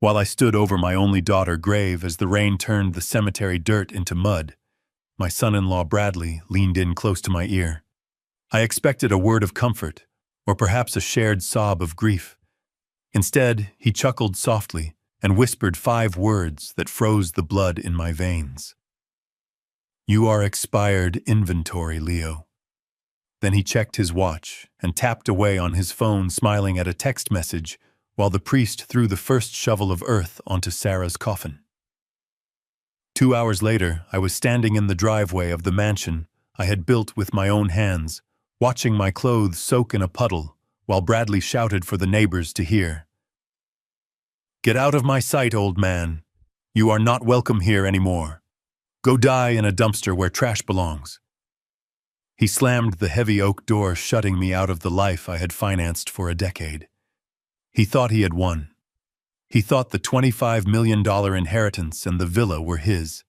While I stood over my only daughter grave as the rain turned the cemetery dirt into mud, my son-in-law Bradley leaned in close to my ear. I expected a word of comfort, or perhaps a shared sob of grief. Instead, he chuckled softly and whispered 5 words that froze the blood in my veins. "You are expired inventory, Leo." Then he checked his watch and tapped away on his phone, smiling at a text message while the priest threw the first shovel of earth onto Sarah's coffin. 2 hours later, I was standing in the driveway of the mansion I had built with my own hands, watching my clothes soak in a puddle while Bradley shouted for the neighbors to hear. "Get out of my sight, old man. You are not welcome here anymore. Go die in a dumpster where trash belongs." He slammed the heavy oak door, shutting me out of the life I had financed for a decade. He thought he had won. He thought the $25 million inheritance and the villa were his.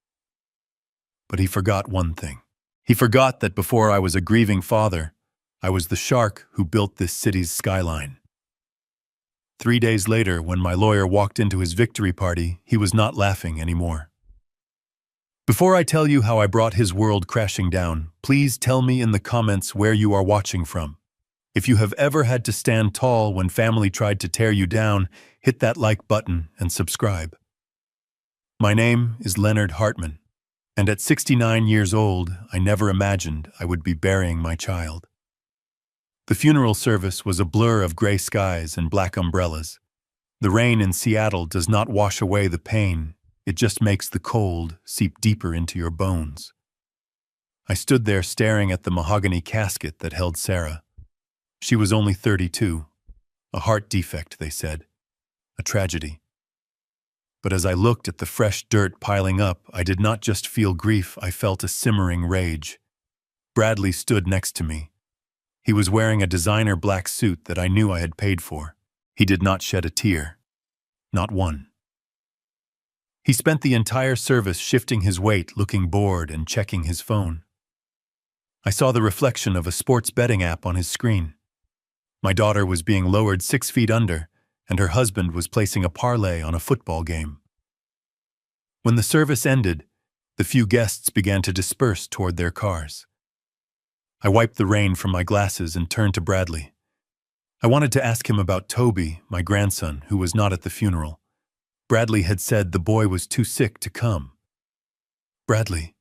But he forgot one thing. He forgot that before I was a grieving father, I was the shark who built this city's skyline. 3 days later, when my lawyer walked into his victory party, he was not laughing anymore. Before I tell you how I brought his world crashing down, please tell me in the comments where you are watching from. If you have ever had to stand tall when family tried to tear you down, hit that like button and subscribe. My name is Leonard Hartman, and at 69 years old, I never imagined I would be burying my child. The funeral service was a blur of gray skies and black umbrellas. The rain in Seattle does not wash away the pain, it just makes the cold seep deeper into your bones. I stood there staring at the mahogany casket that held Sarah. She was only 32. A heart defect, they said. A tragedy. But as I looked at the fresh dirt piling up, I did not just feel grief, I felt a simmering rage. Bradley stood next to me. He was wearing a designer black suit that I knew I had paid for. He did not shed a tear. Not one. He spent the entire service shifting his weight, looking bored and checking his phone. I saw the reflection of a sports betting app on his screen. My daughter was being lowered 6 feet under, and her husband was placing a parlay on a football game. When the service ended, the few guests began to disperse toward their cars. I wiped the rain from my glasses and turned to Bradley. I wanted to ask him about Toby, my grandson, who was not at the funeral. Bradley had said the boy was too sick to come. "Bradley."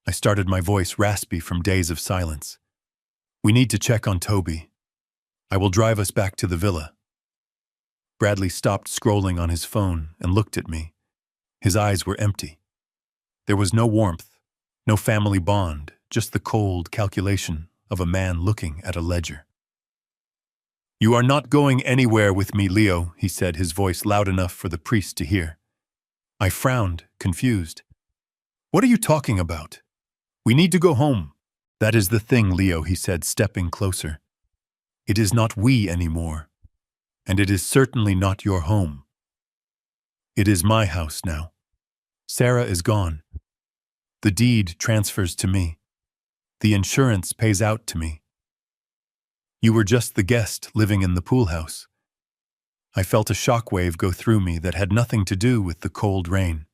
I started, my voice raspy from days of silence. "We need to check on Toby. I will drive us back to the villa." Bradley stopped scrolling on his phone and looked at me. His eyes were empty. There was no warmth, no family bond, just the cold calculation of a man looking at a ledger. "You are not going anywhere with me, Leo," he said, his voice loud enough for the priest to hear. I frowned, confused. "What are you talking about? We need to go home." "That is the thing, Leo," he said, stepping closer. "It is not we anymore, and it is certainly not your home. It is my house now. Sarah is gone. The deed transfers to me. The insurance pays out to me. You were just the guest living in the pool house." I felt a shockwave go through me that had nothing to do with the cold rain.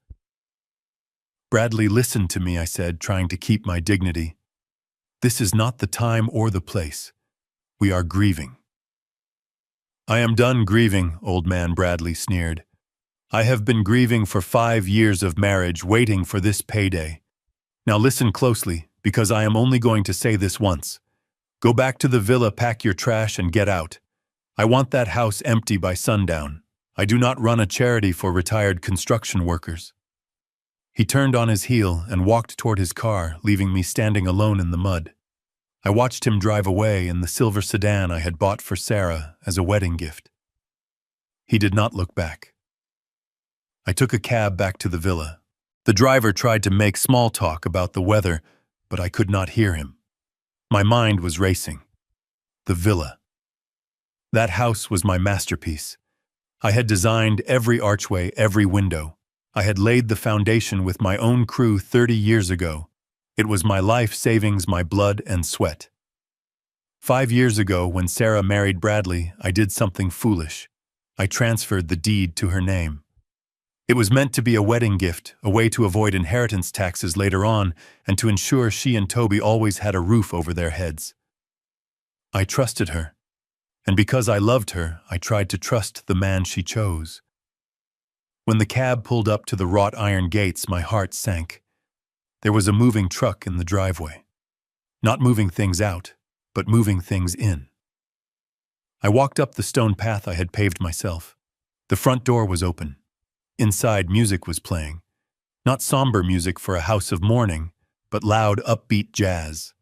"Bradley, listen to me," I said, trying to keep my dignity. "This is not the time or the place. We are grieving." "I am done grieving, old man," Bradley sneered. "I have been grieving for 5 years of marriage, waiting for this payday. Now listen closely, because I am only going to say this once. Go back to the villa, pack your trash, and get out. I want that house empty by sundown. I do not run a charity for retired construction workers." He turned on his heel and walked toward his car, leaving me standing alone in the mud. I watched him drive away in the silver sedan I had bought for Sarah as a wedding gift. He did not look back. I took a cab back to the villa. The driver tried to make small talk about the weather, but I could not hear him. My mind was racing. The villa. That house was my masterpiece. I had designed every archway, every window. I had laid the foundation with my own crew 30 years ago. It was my life savings, my blood and sweat. 5 years ago, when Sarah married Bradley, I did something foolish. I transferred the deed to her name. It was meant to be a wedding gift, a way to avoid inheritance taxes later on, and to ensure she and Toby always had a roof over their heads. I trusted her, and because I loved her, I tried to trust the man she chose. When the cab pulled up to the wrought iron gates, my heart sank. There was a moving truck in the driveway. Not moving things out, but moving things in. I walked up the stone path I had paved myself. The front door was open. Inside, music was playing. Not somber music for a house of mourning, but loud, upbeat jazz.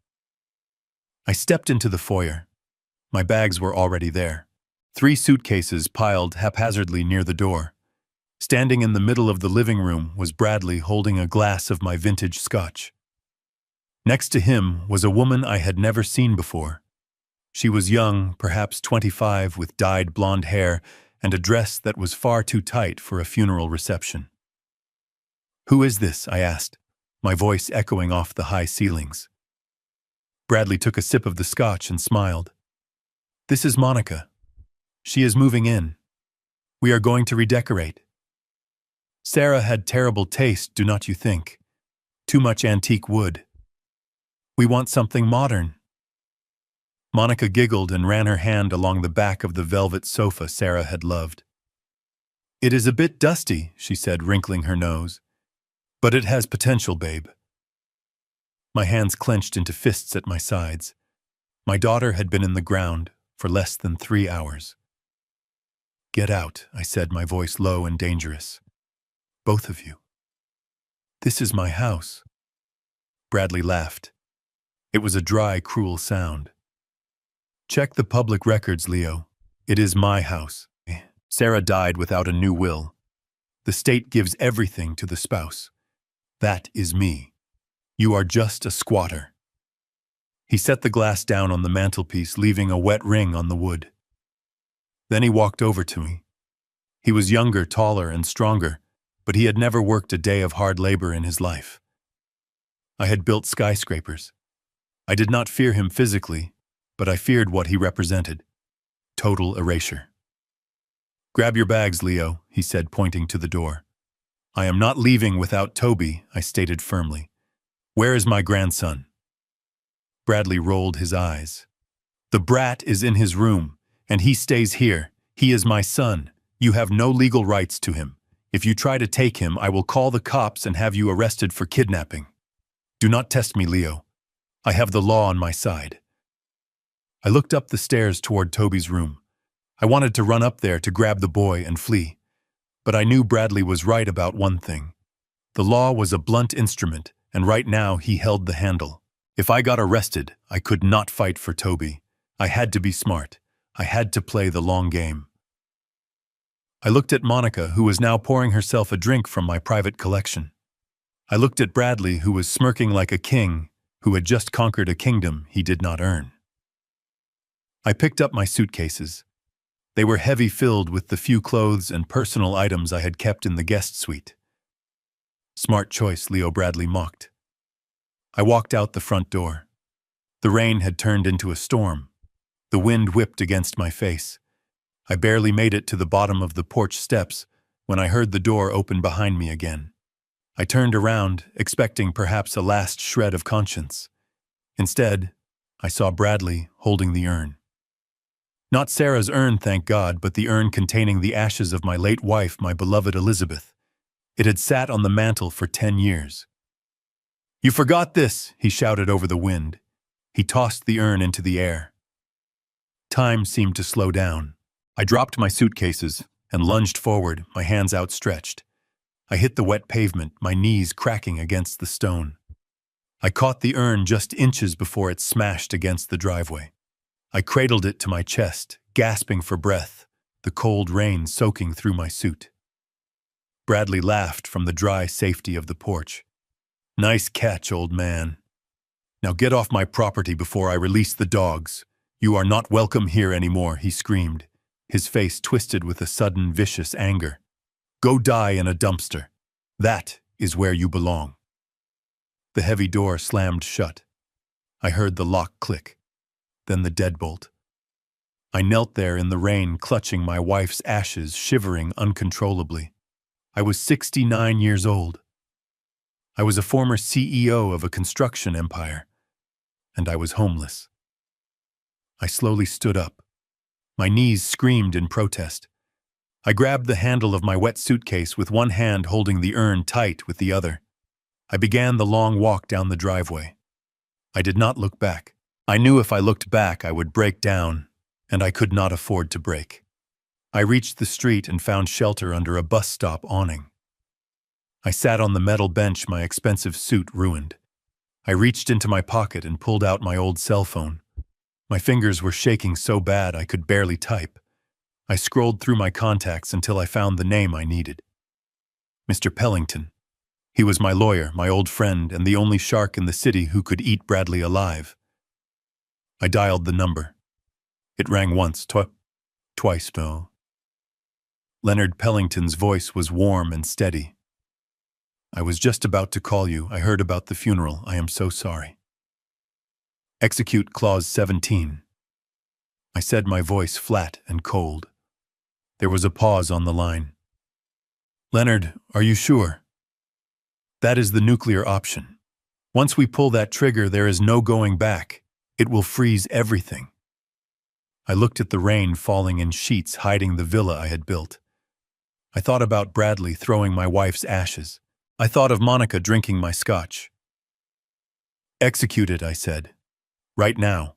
I stepped into the foyer. My bags were already there. 3 suitcases piled haphazardly near the door. Standing in the middle of the living room was Bradley holding a glass of my vintage scotch. Next to him was a woman I had never seen before. She was young, perhaps 25, with dyed blonde hair and a dress that was far too tight for a funeral reception. "Who is this?" I asked, my voice echoing off the high ceilings. Bradley took a sip of the scotch and smiled. "This is Monica. She is moving in. We are going to redecorate. Sarah had terrible taste, do not you think? Too much antique wood. We want something modern." Monica giggled and ran her hand along the back of the velvet sofa Sarah had loved. "It is a bit dusty," she said, wrinkling her nose. "But it has potential, babe." My hands clenched into fists at my sides. My daughter had been in the ground for less than 3 hours. "Get out," I said, my voice low and dangerous. "Both of you. This is my house." Bradley laughed. It was a dry, cruel sound. "Check the public records, Leo. It is my house. Sarah died without a new will. The state gives everything to the spouse. That is me. You are just a squatter." He set the glass down on the mantelpiece, leaving a wet ring on the wood. Then he walked over to me. He was younger, taller, and stronger, but he had never worked a day of hard labor in his life. I had built skyscrapers. I did not fear him physically, but I feared what he represented. Total erasure. "Grab your bags, Leo," he said, pointing to the door. "I am not leaving without Toby," I stated firmly. "Where is my grandson?" Bradley rolled his eyes. "The brat is in his room, and he stays here. He is my son. You have no legal rights to him. If you try to take him, I will call the cops and have you arrested for kidnapping. Do not test me, Leo. I have the law on my side." I looked up the stairs toward Toby's room. I wanted to run up there to grab the boy and flee. But I knew Bradley was right about one thing. The law was a blunt instrument, and right now he held the handle. If I got arrested, I could not fight for Toby. I had to be smart. I had to play the long game. I looked at Monica, who was now pouring herself a drink from my private collection. I looked at Bradley, who was smirking like a king, who had just conquered a kingdom he did not earn. I picked up my suitcases. They were heavy, filled with the few clothes and personal items I had kept in the guest suite. "Smart choice," Leo Bradley mocked. I walked out the front door. The rain had turned into a storm. The wind whipped against my face. I barely made it to the bottom of the porch steps when I heard the door open behind me again. I turned around, expecting perhaps a last shred of conscience. Instead, I saw Bradley holding the urn. Not Sarah's urn, thank God, but the urn containing the ashes of my late wife, my beloved Elizabeth. It had sat on the mantel for 10 years. "You forgot this," he shouted over the wind. He tossed the urn into the air. Time seemed to slow down. I dropped my suitcases and lunged forward, my hands outstretched. I hit the wet pavement, my knees cracking against the stone. I caught the urn just inches before it smashed against the driveway. I cradled it to my chest, gasping for breath, the cold rain soaking through my suit. Bradley laughed from the dry safety of the porch. "Nice catch, old man. Now get off my property before I release the dogs. You are not welcome here anymore," he screamed, his face twisted with a sudden vicious anger. "Go die in a dumpster. That is where you belong." The heavy door slammed shut. I heard the lock click, then the deadbolt. I knelt there in the rain, clutching my wife's ashes, shivering uncontrollably. I was 69 years old. I was a former CEO of a construction empire, and I was homeless. I slowly stood up. My knees screamed in protest. I grabbed the handle of my wet suitcase with one hand, holding the urn tight with the other. I began the long walk down the driveway. I did not look back. I knew if I looked back, I would break down, and I could not afford to break. I reached the street and found shelter under a bus stop awning. I sat on the metal bench, my expensive suit ruined. I reached into my pocket and pulled out my old cell phone. My fingers were shaking so bad I could barely type. I scrolled through my contacts until I found the name I needed. Mr. Pellington. He was my lawyer, my old friend, and the only shark in the city who could eat Bradley alive. I dialed the number. It rang once, twice, no. Leonard Pellington's voice was warm and steady. I was just about to call you. I heard about the funeral. I am so sorry. Execute Clause 17. I said, my voice flat and cold. There was a pause on the line. Leonard, are you sure? That is the nuclear option. Once we pull that trigger, there is no going back. It will freeze everything. I looked at the rain falling in sheets, hiding the villa I had built. I thought about Bradley throwing my wife's ashes. I thought of Monica drinking my scotch. Execute it, I said. Right now.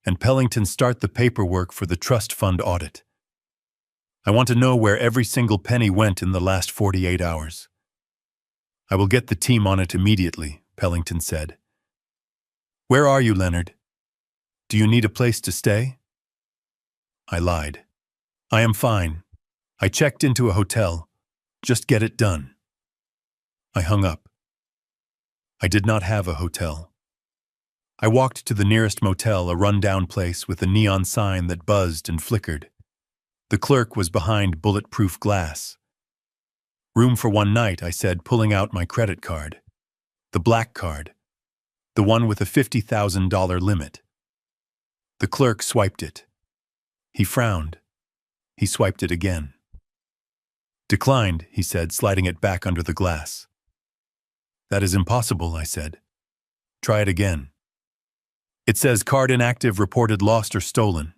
And Pellington, start the paperwork for the trust fund audit. I want to know where every single penny went in the last 48 hours. I will get the team on it immediately, Pellington said. Where are you, Leonard? Do you need a place to stay? I lied. I am fine. I checked into a hotel. Just get it done. I hung up. I did not have a hotel. I walked to the nearest motel, a rundown place with a neon sign that buzzed and flickered. The clerk was behind bulletproof glass. Room for one night, I said, pulling out my credit card. The black card. The one with a $50,000 limit. The clerk swiped it. He frowned. He swiped it again. Declined, he said, sliding it back under the glass. That is impossible, I said. Try it again. It says card inactive, reported lost or stolen.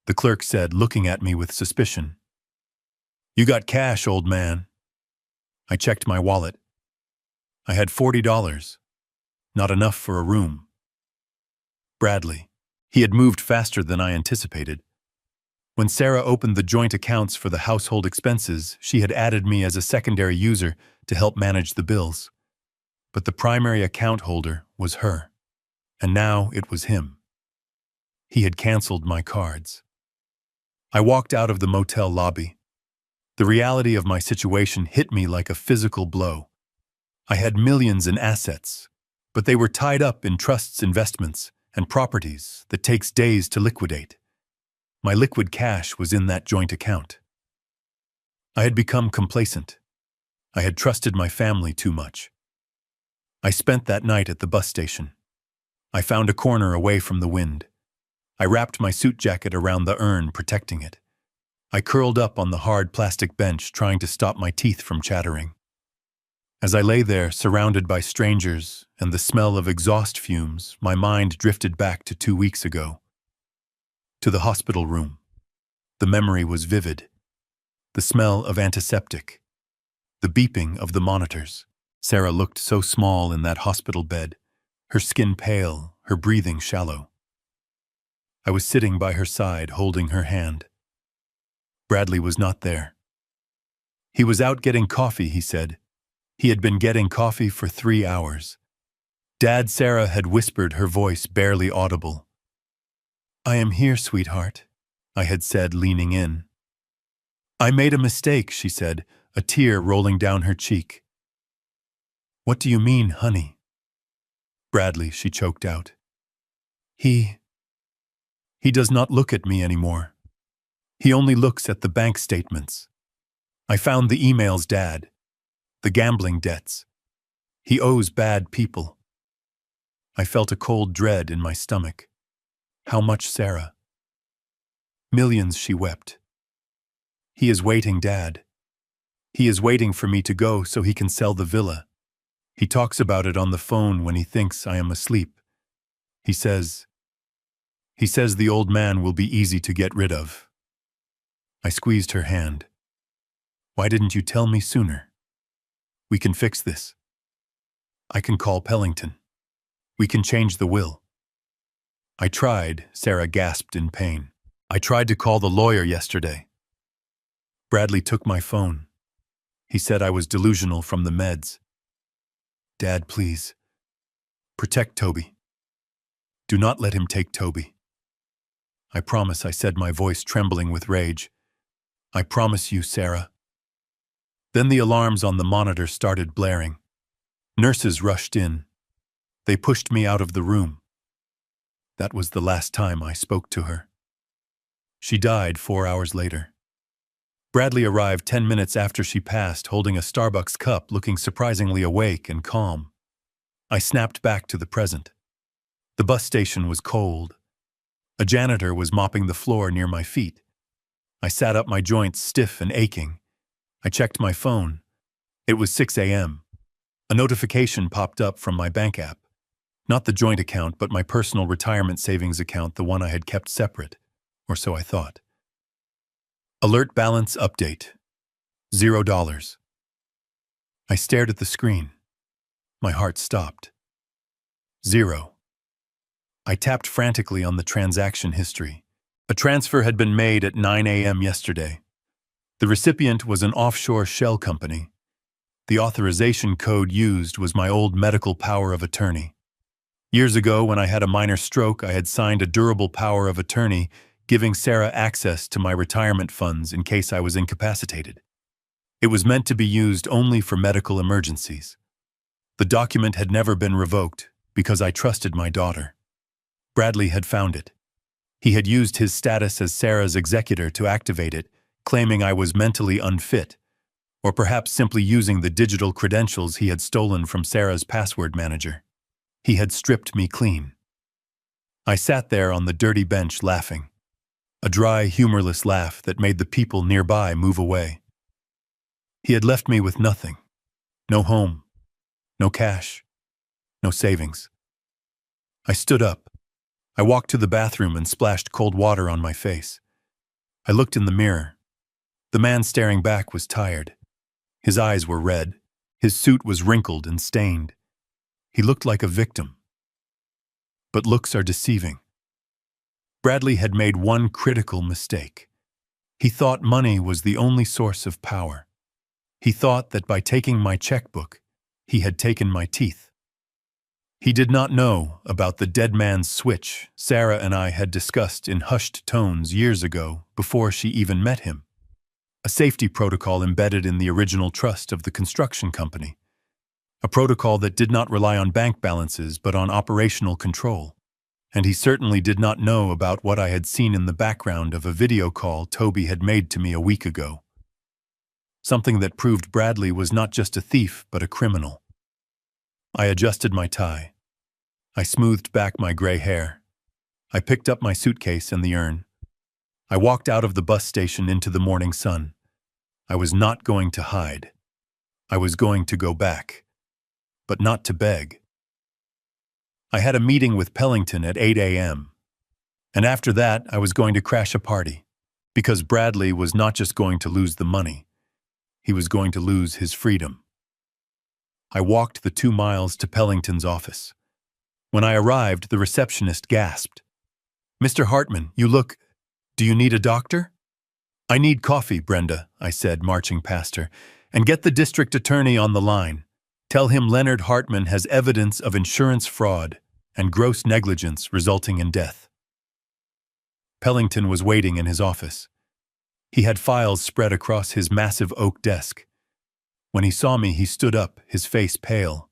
The clerk said, looking at me with suspicion. You got cash, old man. I checked my wallet. I had $40. Not enough for a room. Bradley. He had moved faster than I anticipated. When Sarah opened the joint accounts for the household expenses, she had added me as a secondary user to help manage the bills. But the primary account holder was her. And now it was him. He had canceled my cards. I walked out of the motel lobby. The reality of my situation hit me like a physical blow. I had millions in assets, but they were tied up in trusts, investments, and properties that takes days to liquidate. My liquid cash was in that joint account. I had become complacent. I had trusted my family too much. I spent that night at the bus station. I found a corner away from the wind. I wrapped my suit jacket around the urn, protecting it. I curled up on the hard plastic bench, trying to stop my teeth from chattering. As I lay there, surrounded by strangers and the smell of exhaust fumes, my mind drifted back to 2 weeks ago. To the hospital room. The memory was vivid. The smell of antiseptic. The beeping of the monitors. Sarah looked so small in that hospital bed, her skin pale, her breathing shallow. I was sitting by her side, holding her hand. Bradley was not there. He was out getting coffee, he said. He had been getting coffee for 3 hours. Dad, Sarah had whispered, her voice barely audible. I am here, sweetheart, I had said, leaning in. I made a mistake, she said, a tear rolling down her cheek. What do you mean, honey? Bradley, she choked out. He does not look at me anymore. He only looks at the bank statements. I found the emails, Dad. The gambling debts. He owes bad people. I felt a cold dread in my stomach. How much, Sarah? Millions, she wept. He is waiting, Dad. He is waiting for me to go so he can sell the villa. He talks about it on the phone when he thinks I am asleep. He says the old man will be easy to get rid of. I squeezed her hand. Why didn't you tell me sooner? We can fix this. I can call Pellington. We can change the will. I tried, Sarah gasped in pain. I tried to call the lawyer yesterday. Bradley took my phone. He said I was delusional from the meds. Dad, please. Protect Toby. Do not let him take Toby. I promise, I said, my voice trembling with rage. I promise you, Sarah. Then the alarms on the monitor started blaring. Nurses rushed in. They pushed me out of the room. That was the last time I spoke to her. She died 4 hours later. Bradley arrived 10 minutes after she passed, holding a Starbucks cup, looking surprisingly awake and calm. I snapped back to the present. The bus station was cold. A janitor was mopping the floor near my feet. I sat up, my joints stiff and aching. I checked my phone. It was 6 a.m. A notification popped up from my bank app. Not the joint account, but my personal retirement savings account, the one I had kept separate, or so I thought. Alert balance update. $0. I stared at the screen. My heart stopped. 0. I tapped frantically on the transaction history. A transfer had been made at 9 a.m. yesterday. The recipient was an offshore shell company. The authorization code used was my old medical power of attorney. Years ago, when I had a minor stroke, I had signed a durable power of attorney, giving Sarah access to my retirement funds in case I was incapacitated. It was meant to be used only for medical emergencies. The document had never been revoked because I trusted my daughter. Bradley had found it. He had used his status as Sarah's executor to activate it, claiming I was mentally unfit, or perhaps simply using the digital credentials he had stolen from Sarah's password manager. He had stripped me clean. I sat there on the dirty bench laughing, a dry, humorless laugh that made the people nearby move away. He had left me with nothing. No home, no cash, no savings. I stood up. I walked to the bathroom and splashed cold water on my face. I looked in the mirror. The man staring back was tired. His eyes were red. His suit was wrinkled and stained. He looked like a victim. But looks are deceiving. Bradley had made one critical mistake. He thought money was the only source of power. He thought that by taking my checkbook, he had taken my teeth. He did not know about the dead man's switch Sarah and I had discussed in hushed tones years ago before she even met him. A safety protocol embedded in the original trust of the construction company. A protocol that did not rely on bank balances but on operational control. And he certainly did not know about what I had seen in the background of a video call Toby had made to me a week ago. Something that proved Bradley was not just a thief but a criminal. I adjusted my tie. I smoothed back my gray hair. I picked up my suitcase and the urn. I walked out of the bus station into the morning sun. I was not going to hide. I was going to go back. But not to beg. I had a meeting with Pellington at 8 a.m. And after that, I was going to crash a party. Because Bradley was not just going to lose the money. He was going to lose his freedom. I walked the 2 miles to Pellington's office. When I arrived, the receptionist gasped. "Mr. Hartman, you look... Do you need a doctor?" "I need coffee, Brenda," I said, marching past her. "And get the district attorney on the line. Tell him Leonard Hartman has evidence of insurance fraud and gross negligence resulting in death." Pellington was waiting in his office. He had files spread across his massive oak desk. When he saw me, he stood up, his face pale.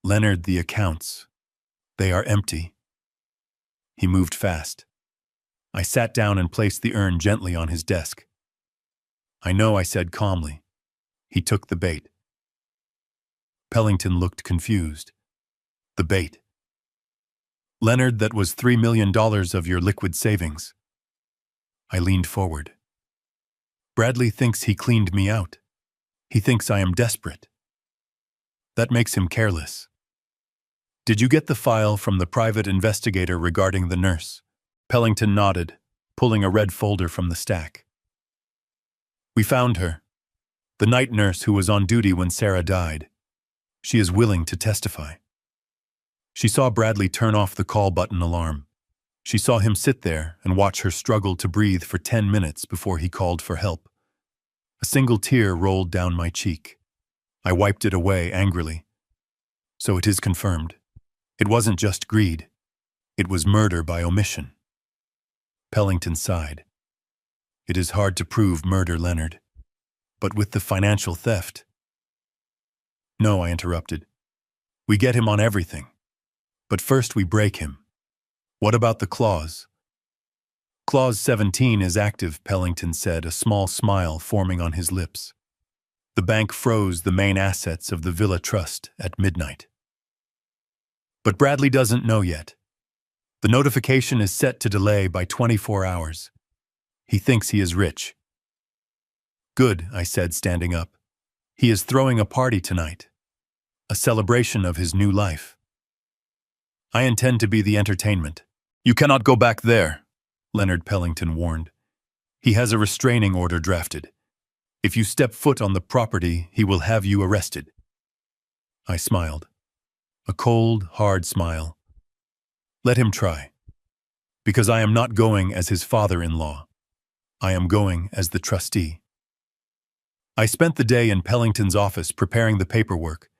"Leonard, the accounts. They are empty." He moved fast. I sat down and placed the urn gently on his desk. "I know," I said calmly. He took the bait. Pellington looked confused. "The bait?" "Leonard, that was $3 million of your liquid savings." I leaned forward. Bradley thinks he cleaned me out. He thinks I am desperate. That makes him careless. Did you get the file from the private investigator regarding the nurse? Pellington nodded, pulling a red folder from the stack. We found her. The night nurse who was on duty when Sarah died. She is willing to testify. She saw Bradley turn off the call button alarm. She saw him sit there and watch her struggle to breathe for 10 minutes before he called for help. A single tear rolled down my cheek. I wiped it away angrily. So it is confirmed. It wasn't just greed. It was murder by omission. Pellington sighed. It is hard to prove murder, Leonard. But with the financial theft... No, I interrupted. We get him on everything. But first we break him. What about the clause? Clause 17 is active, Pellington said, a small smile forming on his lips. The bank froze the main assets of the Villa Trust at midnight. But Bradley doesn't know yet. The notification is set to delay by 24 hours. He thinks he is rich. Good, I said, standing up. He is throwing a party tonight. A celebration of his new life. I intend to be the entertainment. You cannot go back there, Leonard Pellington warned. He has a restraining order drafted. If you step foot on the property, he will have you arrested. I smiled. A cold, hard smile. Let him try. Because I am not going as his father-in-law. I am going as the trustee. I spent the day in Pellington's office preparing the paperwork.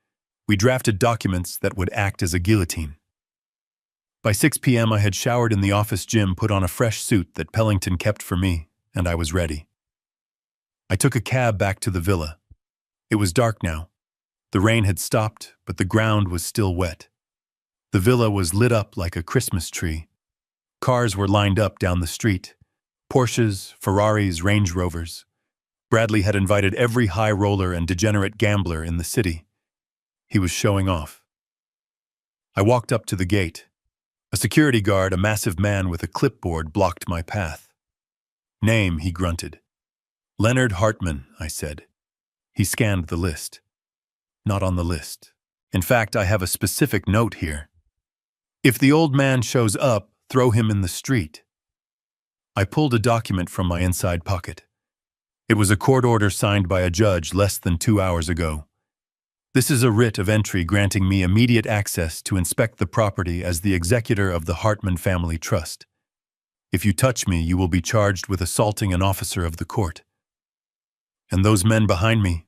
We drafted documents that would act as a guillotine. By 6 p.m. I had showered in the office gym, put on a fresh suit that Pellington kept for me, and I was ready. I took a cab back to the villa. It was dark now. The rain had stopped, but the ground was still wet. The villa was lit up like a Christmas tree. Cars were lined up down the street. Porsches, Ferraris, Range Rovers. Bradley had invited every high roller and degenerate gambler in the city. He was showing off. I walked up to the gate. A security guard, a massive man with a clipboard, blocked my path. Name, he grunted. Leonard Hartman, I said. He scanned the list. Not on the list. In fact, I have a specific note here. If the old man shows up, throw him in the street. I pulled a document from my inside pocket. It was a court order signed by a judge less than 2 hours ago. This is a writ of entry granting me immediate access to inspect the property as the executor of the Hartman Family Trust. If you touch me, you will be charged with assaulting an officer of the court. And those men behind me,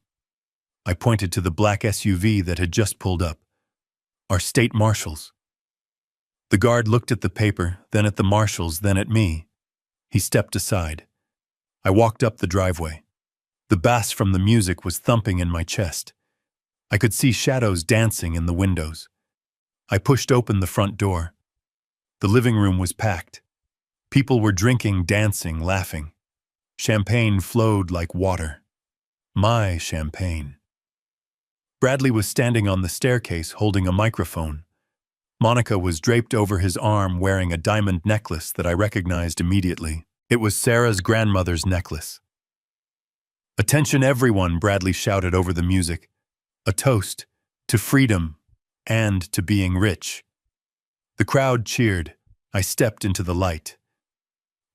I pointed to the black SUV that had just pulled up, are state marshals. The guard looked at the paper, then at the marshals, then at me. He stepped aside. I walked up the driveway. The bass from the music was thumping in my chest. I could see shadows dancing in the windows. I pushed open the front door. The living room was packed. People were drinking, dancing, laughing. Champagne flowed like water. My champagne. Bradley was standing on the staircase holding a microphone. Monica was draped over his arm wearing a diamond necklace that I recognized immediately. It was Sarah's grandmother's necklace. Attention everyone, Bradley shouted over the music. A toast to freedom and to being rich. The crowd cheered. I stepped into the light.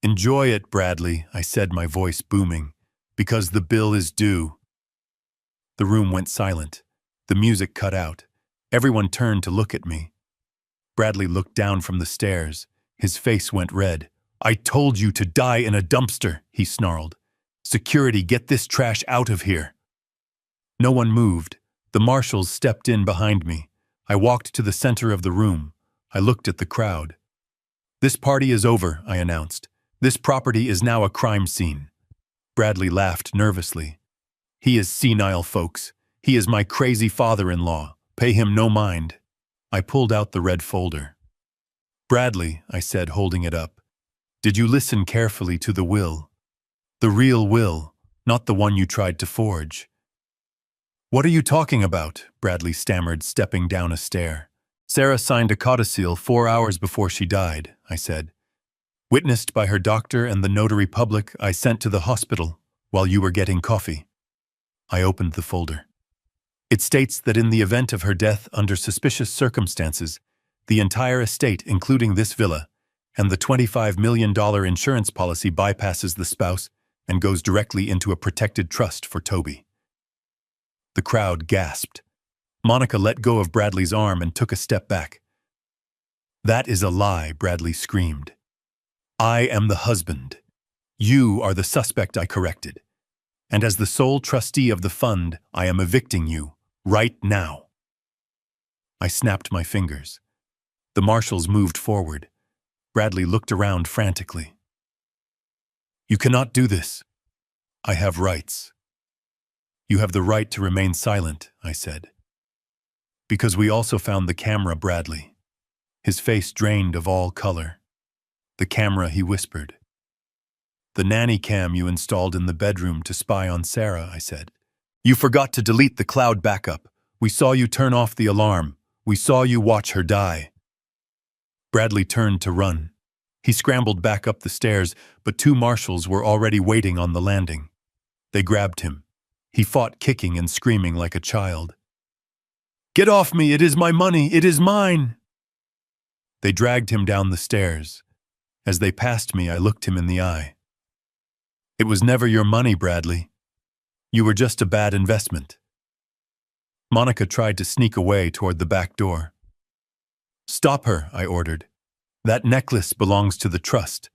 Enjoy it, Bradley, I said, my voice booming, because the bill is due. The room went silent. The music cut out. Everyone turned to look at me. Bradley looked down from the stairs. His face went red. I told you to die in a dumpster, he snarled. Security, get this trash out of here. No one moved. The marshals stepped in behind me. I walked to the center of the room. I looked at the crowd. This party is over, I announced. This property is now a crime scene. Bradley laughed nervously. He is senile, folks. He is my crazy father-in-law. Pay him no mind. I pulled out the red folder. Bradley, I said, holding it up. Did you listen carefully to the will? The real will, not the one you tried to forge. What are you talking about? Bradley stammered, stepping down a stair. Sarah signed a codicil 4 hours before she died, I said. witnessed by her doctor and the notary public I sent to the hospital while you were getting coffee. I opened the folder. It states that in the event of her death under suspicious circumstances, the entire estate, including this villa, and the $25 million insurance policy bypasses the spouse and goes directly into a protected trust for Toby. The crowd gasped. Monica let go of Bradley's arm and took a step back. "That is a lie," Bradley screamed. "I am the husband. You are the suspect," I corrected. "And as the sole trustee of the fund, I am evicting you, right now." I snapped my fingers. The marshals moved forward. Bradley looked around frantically. "You cannot do this. I have rights." "You have the right to remain silent," I said. "Because we also found the camera, Bradley." His face drained of all color. "The camera," he whispered. "The nanny cam you installed in the bedroom to spy on Sarah," I said. "You forgot to delete the cloud backup. We saw you turn off the alarm. We saw you watch her die." Bradley turned to run. He scrambled back up the stairs, but two marshals were already waiting on the landing. They grabbed him. He fought, kicking and screaming like a child. "Get off me! It is my money! It is mine!" They dragged him down the stairs. As they passed me, I looked him in the eye. "It was never your money, Bradley. You were just a bad investment." Monica tried to sneak away toward the back door. "Stop her," I ordered. "That necklace belongs to the trust."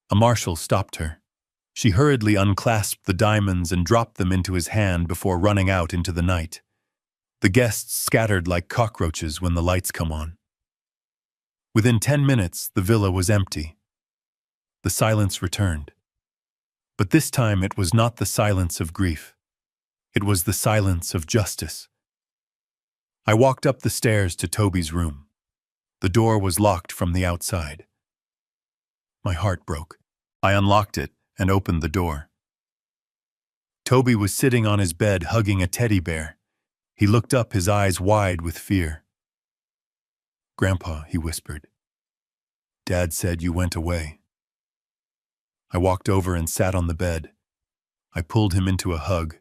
A marshal stopped her. She hurriedly unclasped the diamonds and dropped them into his hand before running out into the night. The guests scattered like cockroaches when the lights come on. Within 10 minutes, the villa was empty. The silence returned. But this time it was not the silence of grief. It was the silence of justice. I walked up the stairs to Toby's room. The door was locked from the outside. My heart broke. I unlocked it and opened the door. Toby was sitting on his bed hugging a teddy bear. He looked up, his eyes wide with fear. "Grandpa," he whispered. "Dad said you went away." I walked over and sat on the bed. I pulled him into a hug.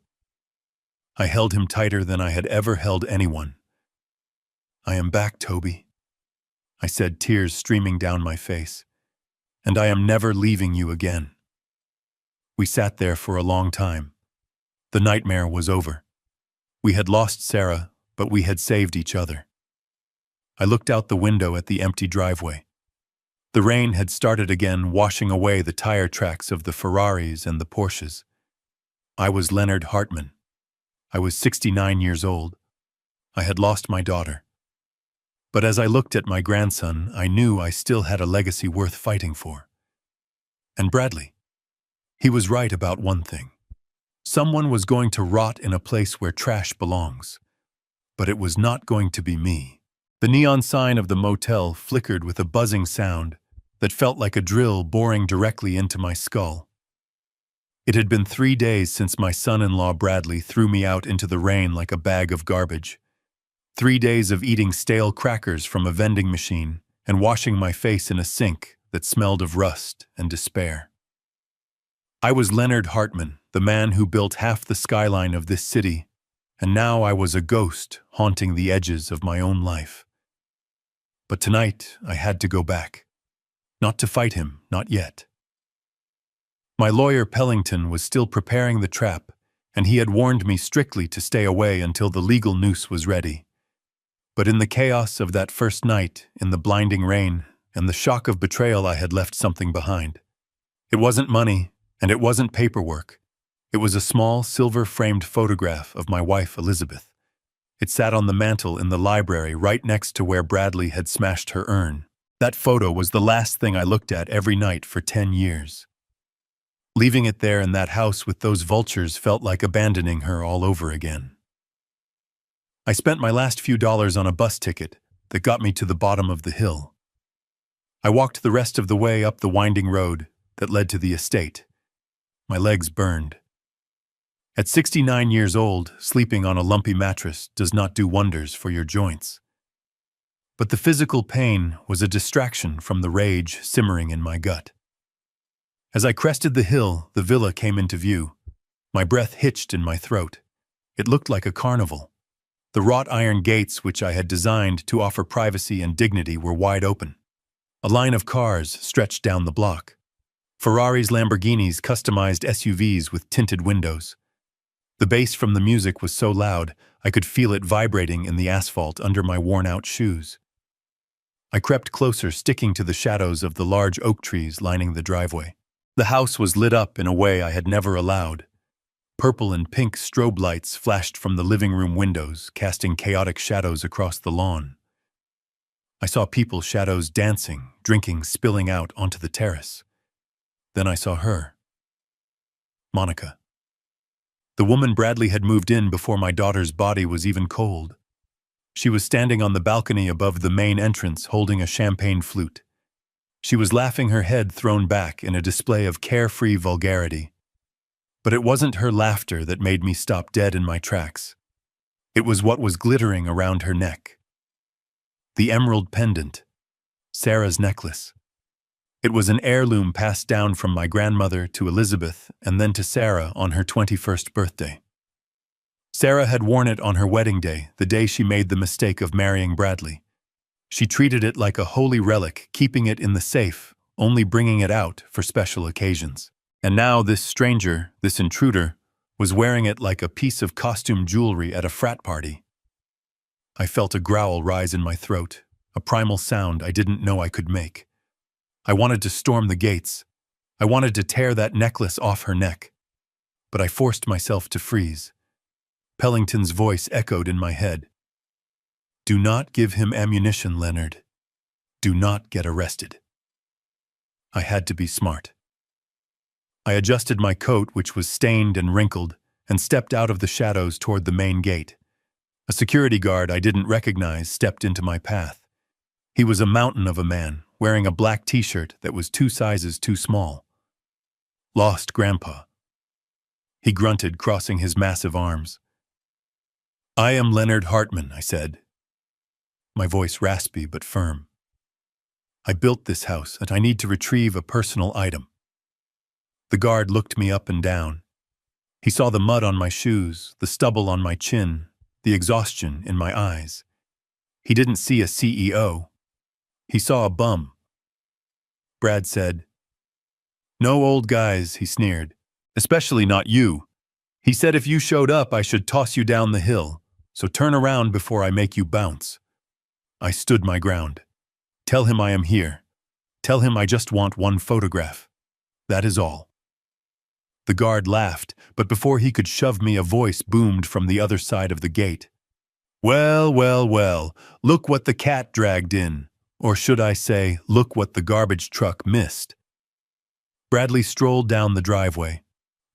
I held him tighter than I had ever held anyone. "I am back, Toby," I said, tears streaming down my face. "And I am never leaving you again." We sat there for a long time. The nightmare was over. We had lost Sarah, but we had saved each other. I looked out the window at the empty driveway. The rain had started again, washing away the tire tracks of the Ferraris and the Porsches. I was Leonard Hartman. I was 69 years old. I had lost my daughter. But as I looked at my grandson, I knew I still had a legacy worth fighting for. And Bradley. He was right about one thing. Someone was going to rot in a place where trash belongs. But it was not going to be me. The neon sign of the motel flickered with a buzzing sound that felt like a drill boring directly into my skull. It had been 3 days since my son-in-law Bradley threw me out into the rain like a bag of garbage. 3 days of eating stale crackers from a vending machine and washing my face in a sink that smelled of rust and despair. I was Leonard Hartman, the man who built half the skyline of this city, and now I was a ghost haunting the edges of my own life. But tonight I had to go back. Not to fight him, not yet. My lawyer Pellington was still preparing the trap, and he had warned me strictly to stay away until the legal noose was ready. But in the chaos of that first night, in the blinding rain, and the shock of betrayal, I had left something behind. It wasn't money, and it wasn't paperwork. It was a small, silver-framed photograph of my wife, Elizabeth. It sat on the mantel in the library right next to where Bradley had smashed her urn. That photo was the last thing I looked at every night for 10 years. Leaving it there in that house with those vultures felt like abandoning her all over again. I spent my last few dollars on a bus ticket that got me to the bottom of the hill. I walked the rest of the way up the winding road that led to the estate. My legs burned. At 69 years old, sleeping on a lumpy mattress does not do wonders for your joints. But the physical pain was a distraction from the rage simmering in my gut. As I crested the hill, the villa came into view. My breath hitched in my throat. It looked like a carnival. The wrought iron gates which I had designed to offer privacy and dignity were wide open. A line of cars stretched down the block. Ferraris, Lamborghinis, customized SUVs with tinted windows. The bass from the music was so loud, I could feel it vibrating in the asphalt under my worn-out shoes. I crept closer, sticking to the shadows of the large oak trees lining the driveway. The house was lit up in a way I had never allowed. Purple and pink strobe lights flashed from the living room windows, casting chaotic shadows across the lawn. I saw people's shadows dancing, drinking, spilling out onto the terrace. Then I saw her. Monica. The woman Bradley had moved in before my daughter's body was even cold. She was standing on the balcony above the main entrance holding a champagne flute. She was laughing, her head thrown back in a display of carefree vulgarity. But it wasn't her laughter that made me stop dead in my tracks. It was what was glittering around her neck. The emerald pendant. Sarah's necklace. It was an heirloom passed down from my grandmother to Elizabeth and then to Sarah on her 21st birthday. Sarah had worn it on her wedding day, the day she made the mistake of marrying Bradley. She treated it like a holy relic, keeping it in the safe, only bringing it out for special occasions. And now this stranger, this intruder, was wearing it like a piece of costume jewelry at a frat party. I felt a growl rise in my throat, a primal sound I didn't know I could make. I wanted to storm the gates. I wanted to tear that necklace off her neck. But I forced myself to freeze. Pellington's voice echoed in my head. Do not give him ammunition, Leonard. Do not get arrested. I had to be smart. I adjusted my coat, which was stained and wrinkled, and stepped out of the shadows toward the main gate. A security guard I didn't recognize stepped into my path. He was a mountain of a man, wearing a black t-shirt that was 2 sizes too small. Lost Grandpa. He grunted, crossing his massive arms. I am Leonard Hartman, I said, my voice raspy but firm. I built this house, and I need to retrieve a personal item. The guard looked me up and down. He saw the mud on my shoes, the stubble on my chin, the exhaustion in my eyes. He didn't see a CEO. He saw a bum. Brad said, No old guys, he sneered. Especially not you. He said if you showed up, I should toss you down the hill. So turn around before I make you bounce. I stood my ground. Tell him I am here. Tell him I just want one photograph. That is all. The guard laughed, but before he could shove me, a voice boomed from the other side of the gate. Well, well, well, look what the cat dragged in. Or should I say, look what the garbage truck missed. Bradley strolled down the driveway.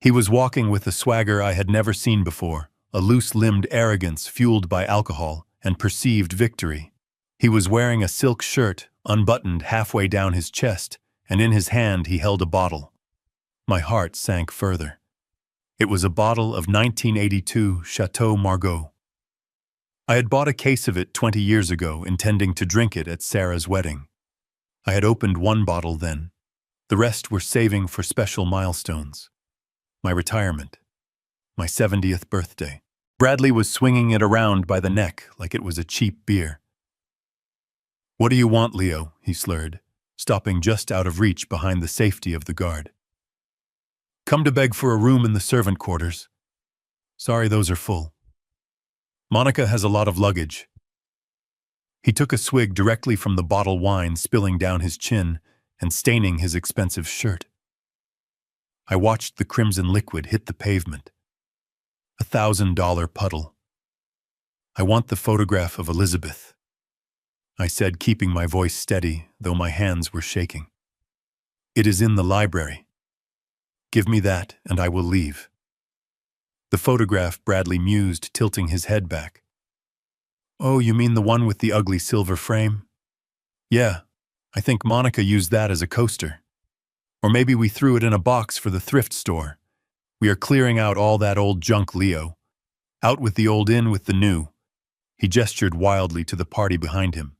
He was walking with a swagger I had never seen before, a loose-limbed arrogance fueled by alcohol and perceived victory. He was wearing a silk shirt, unbuttoned halfway down his chest, and in his hand he held a bottle. My heart sank further. It was a bottle of 1982 Chateau Margaux. I had bought a case of it 20 years ago, intending to drink it at Sarah's wedding. I had opened one bottle then. The rest were saving for special milestones. My retirement. My 70th birthday. Bradley was swinging it around by the neck like it was a cheap beer. What do you want, Leo? He slurred, stopping just out of reach behind the safety of the guard. Come to beg for a room in the servant quarters. Sorry, those are full. Monica has a lot of luggage. He took a swig directly from the bottle wine, spilling down his chin and staining his expensive shirt. I watched the crimson liquid hit the pavement. $1,000 puddle. I want the photograph of Elizabeth, I said, keeping my voice steady, though my hands were shaking. It is in the library. Give me that, and I will leave. The photograph, Bradley mused, tilting his head back. Oh, you mean the one with the ugly silver frame? Yeah, I think Monica used that as a coaster. Or maybe we threw it in a box for the thrift store. We are clearing out all that old junk, Leo. Out with the old, in with the new. He gestured wildly to the party behind him.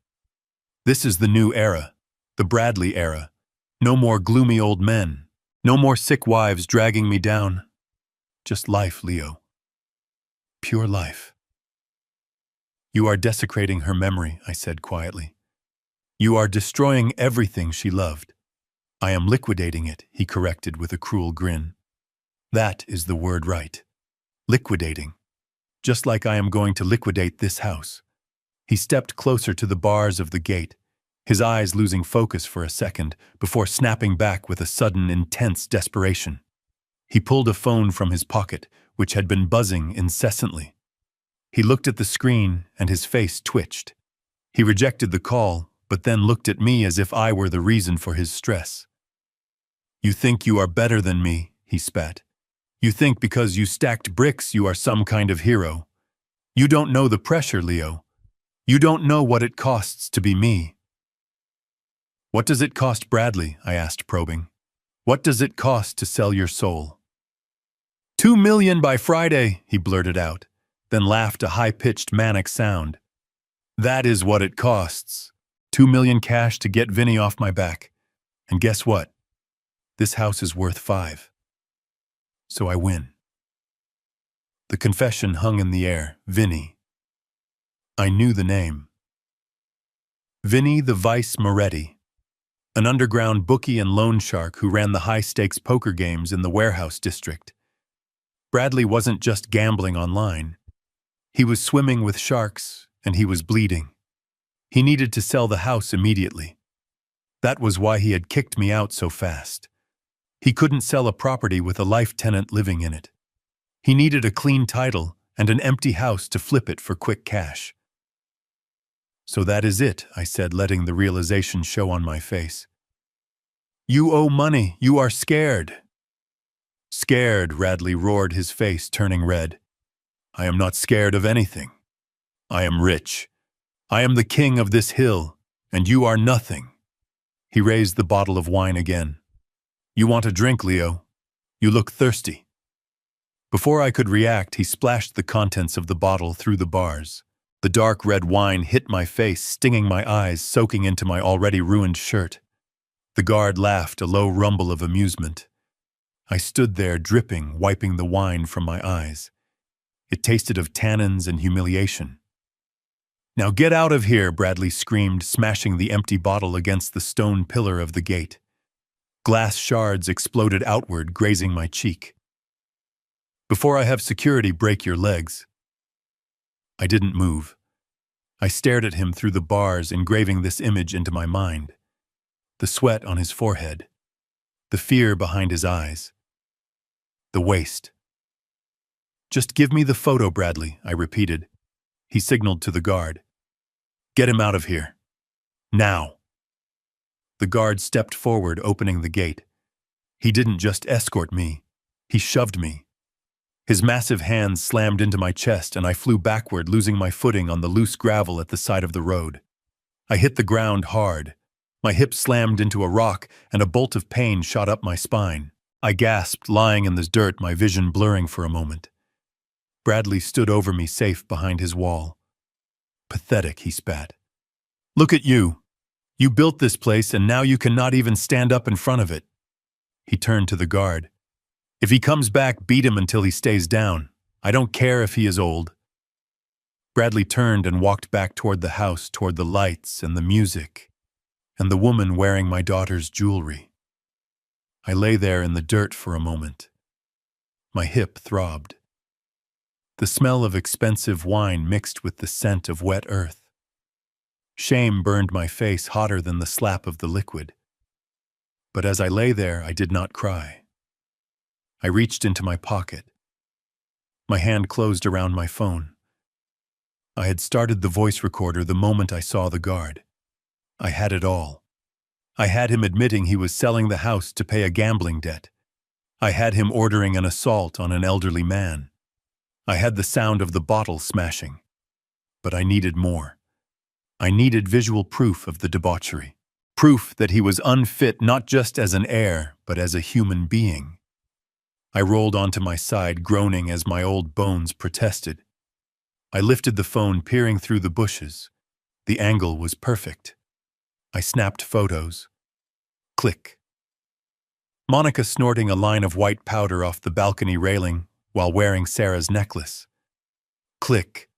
This is the new era, the Bradley era. No more gloomy old men. No more sick wives dragging me down. Just life, Leo. Pure life. You are desecrating her memory, I said quietly. You are destroying everything she loved. I am liquidating it, he corrected with a cruel grin. That is the word right. Liquidating. Just like I am going to liquidate this house. He stepped closer to the bars of the gate, his eyes losing focus for a second before snapping back with a sudden, intense desperation. He pulled a phone from his pocket, which had been buzzing incessantly. He looked at the screen and his face twitched. He rejected the call, but then looked at me as if I were the reason for his stress. You think you are better than me, he spat. You think because you stacked bricks you are some kind of hero. You don't know the pressure, Leo. You don't know what it costs to be me. What does it cost, Bradley? I asked, probing. What does it cost to sell your soul? $2 million by Friday, he blurted out, then laughed a high-pitched manic sound. That is what it costs. $2 million cash to get Vinny off my back. And guess what? This house is worth $5. So I win. The confession hung in the air, Vinny. I knew the name. Vinny the Vice Moretti, an underground bookie and loan shark who ran the high-stakes poker games in the warehouse district. Bradley wasn't just gambling online. He was swimming with sharks, and he was bleeding. He needed to sell the house immediately. That was why he had kicked me out so fast. He couldn't sell a property with a life tenant living in it. He needed a clean title and an empty house to flip it for quick cash. So that is it, I said, letting the realization show on my face. You owe money. You are scared. Scared, Radley roared, his face turning red. I am not scared of anything. I am rich. I am the king of this hill, and you are nothing. He raised the bottle of wine again. You want a drink, Leo? You look thirsty. Before I could react, he splashed the contents of the bottle through the bars. The dark red wine hit my face, stinging my eyes, soaking into my already ruined shirt. The guard laughed, a low rumble of amusement. I stood there, dripping, wiping the wine from my eyes. It tasted of tannins and humiliation. Now get out of here, Bradley screamed, smashing the empty bottle against the stone pillar of the gate. Glass shards exploded outward, grazing my cheek. Before I have security break your legs. I didn't move. I stared at him through the bars, engraving this image into my mind. The sweat on his forehead. The fear behind his eyes. The waste. Just give me the photo, Bradley, I repeated. He signaled to the guard. Get him out of here. Now. The guard stepped forward, opening the gate. He didn't just escort me. He shoved me. His massive hands slammed into my chest, and I flew backward, losing my footing on the loose gravel at the side of the road. I hit the ground hard. My hip slammed into a rock, and a bolt of pain shot up my spine. I gasped, lying in the dirt, my vision blurring for a moment. Bradley stood over me, safe behind his wall. Pathetic, he spat. Look at you. You built this place, and now you cannot even stand up in front of it. He turned to the guard. If he comes back, beat him until he stays down. I don't care if he is old. Bradley turned and walked back toward the house, toward the lights and the music, and the woman wearing my daughter's jewelry. I lay there in the dirt for a moment. My hip throbbed. The smell of expensive wine mixed with the scent of wet earth. Shame burned my face hotter than the slap of the liquid. But as I lay there, I did not cry. I reached into my pocket. My hand closed around my phone. I had started the voice recorder the moment I saw the guard. I had it all. I had him admitting he was selling the house to pay a gambling debt. I had him ordering an assault on an elderly man. I had the sound of the bottle smashing. But I needed more. I needed visual proof of the debauchery. Proof that he was unfit not just as an heir, but as a human being. I rolled onto my side, groaning as my old bones protested. I lifted the phone, peering through the bushes. The angle was perfect. I snapped photos. Click. Monica snorting a line of white powder off the balcony railing while wearing Sarah's necklace. Click.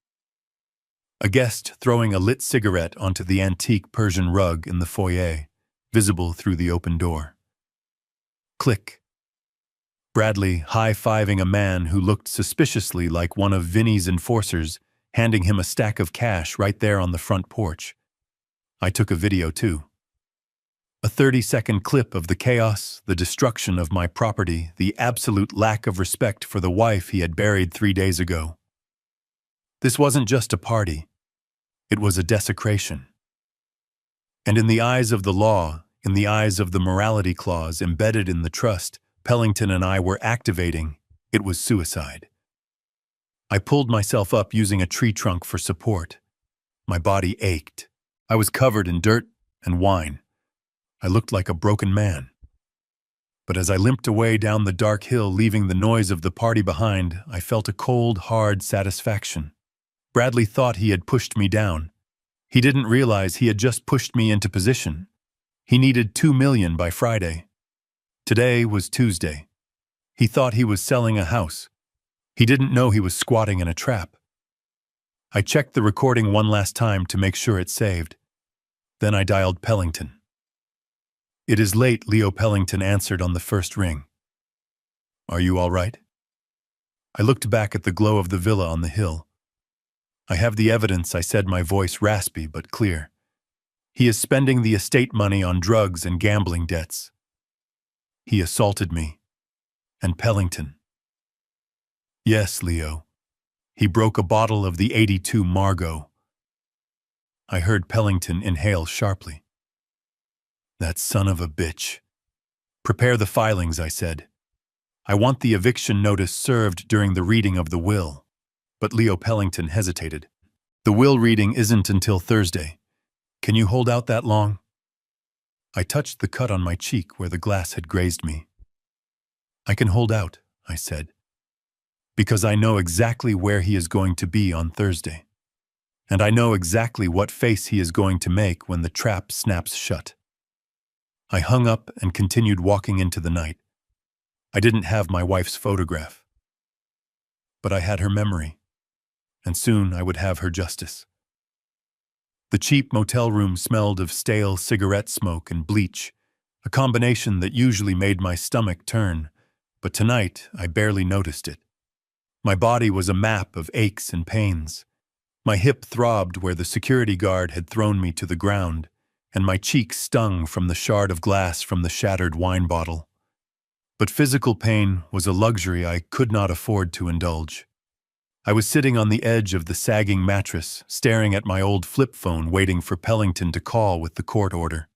A guest throwing a lit cigarette onto the antique Persian rug in the foyer, visible through the open door. Click. Bradley high-fiving a man who looked suspiciously like one of Vinny's enforcers, handing him a stack of cash right there on the front porch. I took a video too. A 30-second clip of the chaos, the destruction of my property, the absolute lack of respect for the wife he had buried 3 days ago. This wasn't just a party. It was a desecration. And in the eyes of the law, in the eyes of the morality clause embedded in the trust Pellington and I were activating, it was suicide. I pulled myself up using a tree trunk for support. My body ached. I was covered in dirt and wine. I looked like a broken man. But as I limped away down the dark hill, leaving the noise of the party behind, I felt a cold, hard satisfaction. Bradley thought he had pushed me down. He didn't realize he had just pushed me into position. He needed $2 million by Friday. Today was Tuesday. He thought he was selling a house. He didn't know he was squatting in a trap. I checked the recording one last time to make sure it saved. Then I dialed Pellington. "It is late," Leo Pellington answered on the first ring. "Are you all right?" I looked back at the glow of the villa on the hill. "I have the evidence," I said, my voice raspy but clear. "He is spending the estate money on drugs and gambling debts. He assaulted me. And Pellington." "Yes, Leo. He broke a bottle of the 82 Margot." I heard Pellington inhale sharply. "That son of a bitch." "Prepare the filings," I said. "I want the eviction notice served during the reading of the will." But Leo Pellington hesitated. "The will reading isn't until Thursday. Can you hold out that long?" I touched the cut on my cheek where the glass had grazed me. "I can hold out," I said, "because I know exactly where he is going to be on Thursday. And I know exactly what face he is going to make when the trap snaps shut." I hung up and continued walking into the night. I didn't have my wife's photograph, but I had her memory, and soon I would have her justice. The cheap motel room smelled of stale cigarette smoke and bleach, a combination that usually made my stomach turn, but tonight I barely noticed it. My body was a map of aches and pains. My hip throbbed where the security guard had thrown me to the ground, and my cheek stung from the shard of glass from the shattered wine bottle. But physical pain was a luxury I could not afford to indulge. I was sitting on the edge of the sagging mattress, staring at my old flip phone, waiting for Pellington to call with the court order.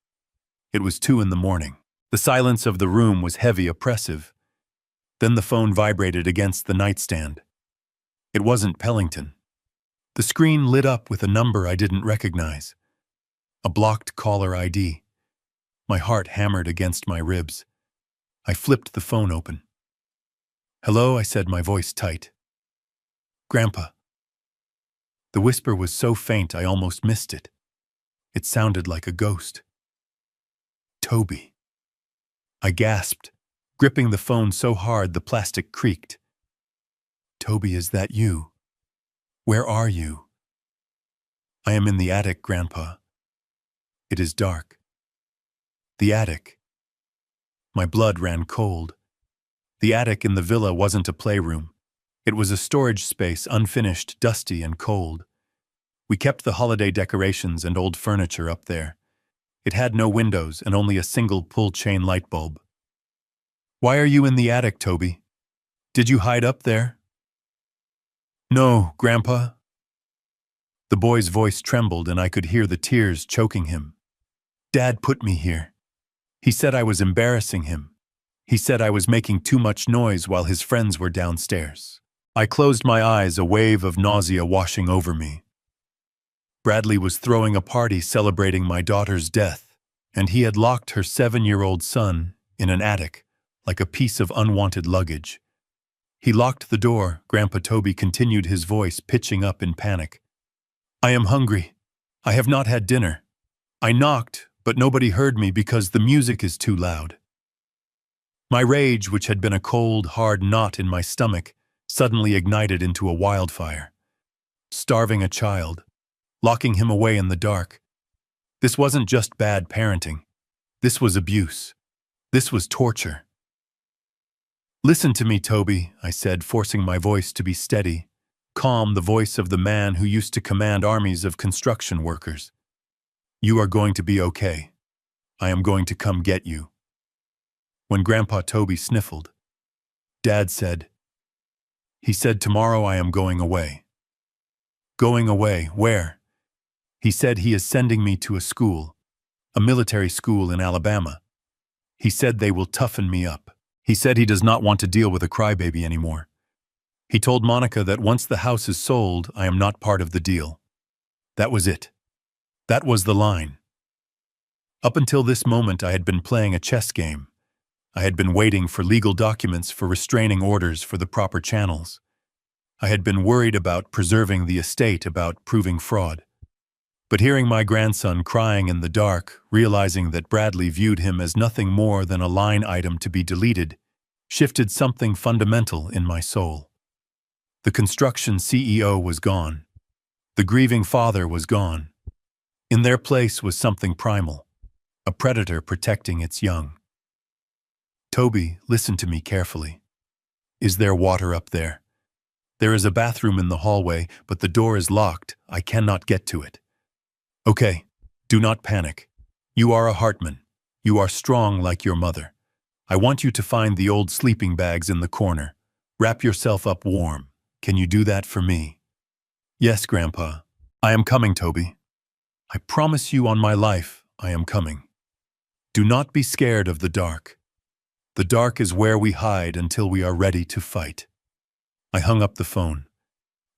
It was 2 a.m. The silence of the room was heavy, oppressive. Then the phone vibrated against the nightstand. It wasn't Pellington. The screen lit up with a number I didn't recognize. A blocked caller ID. My heart hammered against my ribs. I flipped the phone open. "Hello," I said, my voice tight. "Grandpa." The whisper was so faint I almost missed it. It sounded like a ghost. "Toby." I gasped, gripping the phone so hard the plastic creaked. "Toby, is that you? Where are you?" "I am in the attic, Grandpa. It is dark." The attic. My blood ran cold. The attic in the villa wasn't a playroom. It was a storage space, unfinished, dusty, and cold. We kept the holiday decorations and old furniture up there. It had no windows and only a single pull-chain light bulb. "Why are you in the attic, Toby? Did you hide up there?" "No, Grandpa." The boy's voice trembled and I could hear the tears choking him. "Dad put me here. He said I was embarrassing him. He said I was making too much noise while his friends were downstairs." I closed my eyes, a wave of nausea washing over me. Bradley was throwing a party celebrating my daughter's death, and he had locked her 7-year-old son in an attic like a piece of unwanted luggage. He locked the door, Grandpa Toby continued, his voice pitching up in panic. "I am hungry. I have not had dinner. I knocked, but nobody heard me because the music is too loud. My rage, which had been a cold, hard knot in my stomach, suddenly ignited into a wildfire. Starving a child, locking him away in the dark. This wasn't just bad parenting. This was abuse. This was torture. "Listen to me, Toby," I said, forcing my voice to be steady, calm, the voice of the man who used to command armies of construction workers. "You are going to be okay. I am going to come get you." When Grandpa Toby sniffled, Dad said, "He said tomorrow I am going away." "Going away, where?" "He said he is sending me to a school, a military school in Alabama. He said they will toughen me up. He said he does not want to deal with a crybaby anymore. He told Monica that once the house is sold, I am not part of the deal." That was it. That was the line. Up until this moment, I had been playing a chess game. I had been waiting for legal documents, for restraining orders, for the proper channels. I had been worried about preserving the estate, about proving fraud. But hearing my grandson crying in the dark, realizing that Bradley viewed him as nothing more than a line item to be deleted, shifted something fundamental in my soul. The construction CEO was gone. The grieving father was gone. In their place was something primal, a predator protecting its young. "Toby, listen to me carefully. Is there water up there? There is a bathroom in the hallway, but the door is locked. I cannot get to it." "Okay, do not panic. You are a Hartman. You are strong like your mother. I want you to find the old sleeping bags in the corner. Wrap yourself up warm. Can you do that for me?" "Yes, Grandpa. I am coming, Toby. I promise you on my life, I am coming. Do not be scared of the dark. The dark is where we hide until we are ready to fight." I hung up the phone.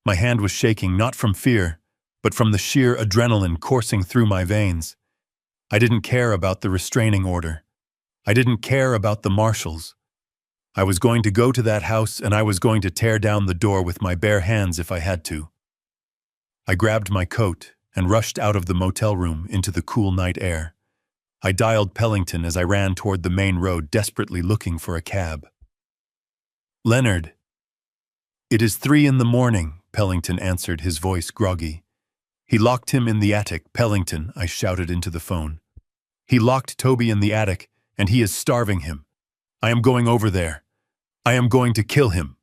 My hand was shaking, not from fear, but from the sheer adrenaline coursing through my veins. I didn't care about the restraining order. I didn't care about the marshals. I was going to go to that house, and I was going to tear down the door with my bare hands if I had to. I grabbed my coat and rushed out of the motel room into the cool night air. I dialed Pellington as I ran toward the main road, desperately looking for a cab. "Leonard." "It is 3 a.m, Pellington answered, his voice groggy. "He locked him in the attic, Pellington," I shouted into the phone. "He locked Toby in the attic, and he is starving him. I am going over there. I am going to kill him."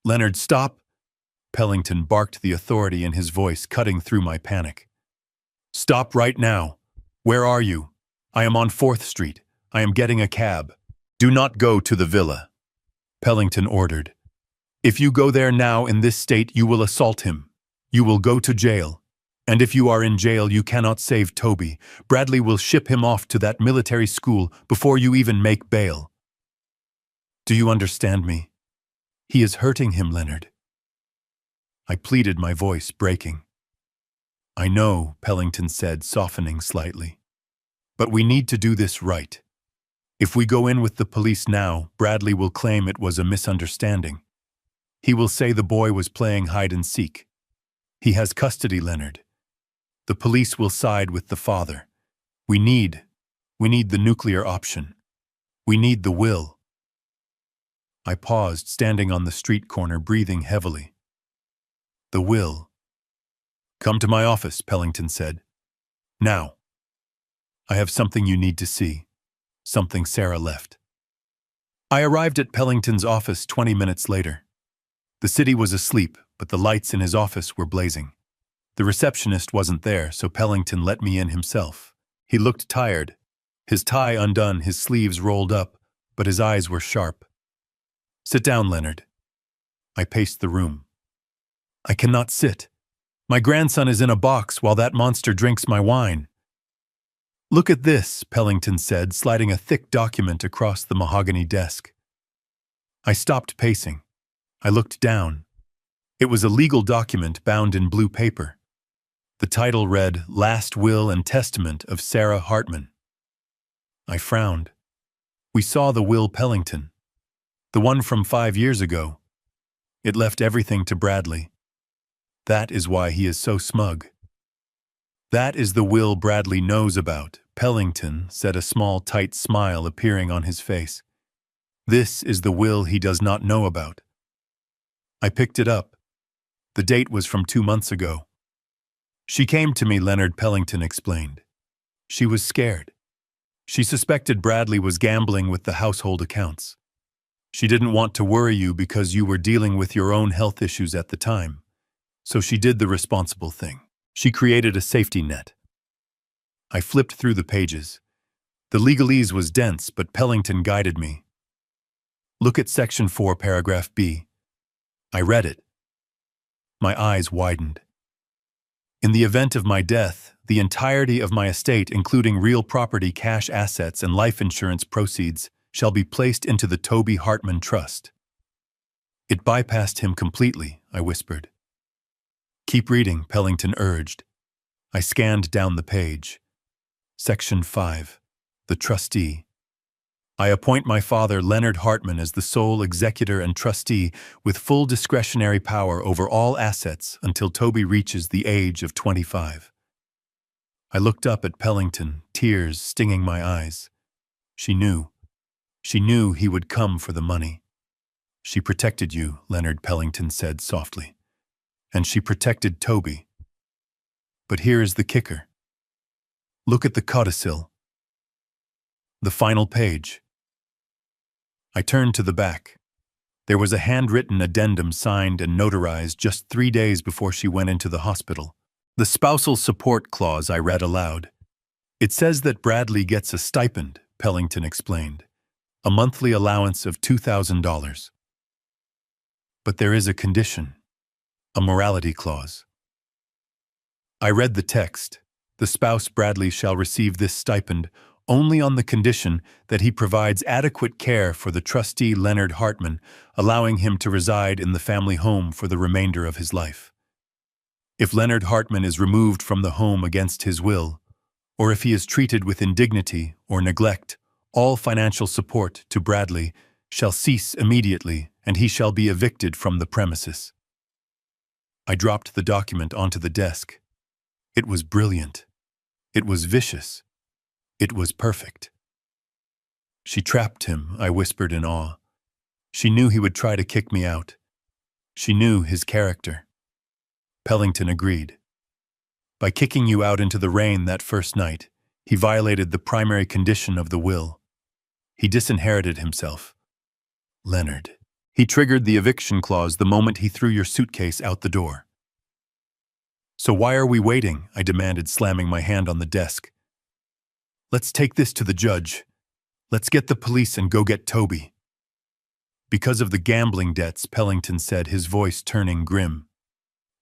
"Leonard, stop!" Pellington barked, the authority in his voice cutting through my panic. "Stop right now. Where are you?" "I am on 4th Street. I am getting a cab." "Do not go to the villa," Pellington ordered. "If you go there now in this state, you will assault him. You will go to jail. And if you are in jail, you cannot save Toby. Bradley will ship him off to that military school before you even make bail. Do you understand me? He is hurting him, Leonard." I pleaded, my voice breaking. "I know," Pellington said, softening slightly. "But we need to do this right. If we go in with the police now, Bradley will claim it was a misunderstanding. He will say the boy was playing hide and seek. He has custody, Leonard. The police will side with the father. We need the nuclear option. We need the will." I paused, standing on the street corner, breathing heavily. The will. "Come to my office," Pellington said. "Now. I have something you need to see. Something Sarah left." I arrived at Pellington's office 20 minutes later. The city was asleep, but the lights in his office were blazing. The receptionist wasn't there, so Pellington let me in himself. He looked tired, his tie undone, his sleeves rolled up, but his eyes were sharp. "Sit down, Leonard." I paced the room. "I cannot sit. My grandson is in a box while that monster drinks my wine." "Look at this," Pellington said, sliding a thick document across the mahogany desk. I stopped pacing. I looked down. It was a legal document bound in blue paper. The title read, "Last Will and Testament of Sarah Hartman." I frowned. We saw the will, Pellington. The one from 5 years ago. It left everything to Bradley. That is why he is so smug. That is the will Bradley knows about, Pellington said, a small, tight smile appearing on his face. This is the will he does not know about. I picked it up. The date was from 2 months ago. She came to me, Leonard Pellington explained. She was scared. She suspected Bradley was gambling with the household accounts. She didn't want to worry you because you were dealing with your own health issues at the time. So she did the responsible thing. She created a safety net. I flipped through the pages. The legalese was dense, but Pellington guided me. Look at Section 4, Paragraph B. I read it. My eyes widened. In the event of my death, the entirety of my estate, including real property, cash assets, and life insurance proceeds, shall be placed into the Toby Hartman Trust. It bypassed him completely, I whispered. Keep reading, Pellington urged. I scanned down the page. Section 5. The Trustee. I appoint my father, Leonard Hartman, as the sole executor and trustee with full discretionary power over all assets until Toby reaches the age of 25. I looked up at Pellington, tears stinging my eyes. She knew. She knew he would come for the money. She protected you, Leonard Pellington said softly. And she protected Toby. But here is the kicker. Look at the codicil. The final page. I turned to the back. There was a handwritten addendum signed and notarized just 3 days before she went into the hospital. The spousal support clause I read aloud. It says that Bradley gets a stipend, Pellington explained, a monthly allowance of $2,000. But there is a condition, a morality clause. I read the text. The spouse Bradley shall receive this stipend only on the condition that he provides adequate care for the trustee Leonard Hartman, allowing him to reside in the family home for the remainder of his life. If Leonard Hartman is removed from the home against his will, or if he is treated with indignity or neglect, all financial support to Bradley shall cease immediately and he shall be evicted from the premises. I dropped the document onto the desk. It was brilliant. It was vicious. It was perfect. She trapped him, I whispered in awe. She knew he would try to kick me out. She knew his character. Pellington agreed. By kicking you out into the rain that first night, he violated the primary condition of the will. He disinherited himself. Leonard. He triggered the eviction clause the moment he threw your suitcase out the door. So why are we waiting? I demanded, slamming my hand on the desk. Let's take this to the judge. Let's get the police and go get Toby. Because of the gambling debts, Pellington said, his voice turning grim.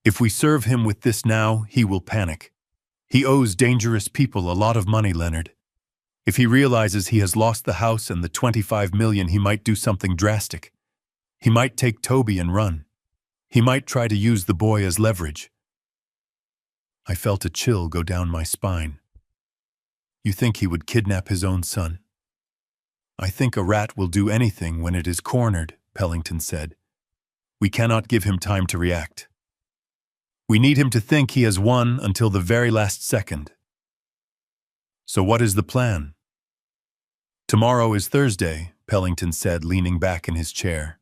If we serve him with this now, he will panic. He owes dangerous people a lot of money, Leonard. If he realizes he has lost the house and the $25 million, he might do something drastic. He might take Toby and run. He might try to use the boy as leverage. I felt a chill go down my spine. You think he would kidnap his own son? I think a rat will do anything when it is cornered, Pellington said. We cannot give him time to react. We need him to think he has won until the very last second. So what is the plan? Tomorrow is Thursday, Pellington said, leaning back in his chair.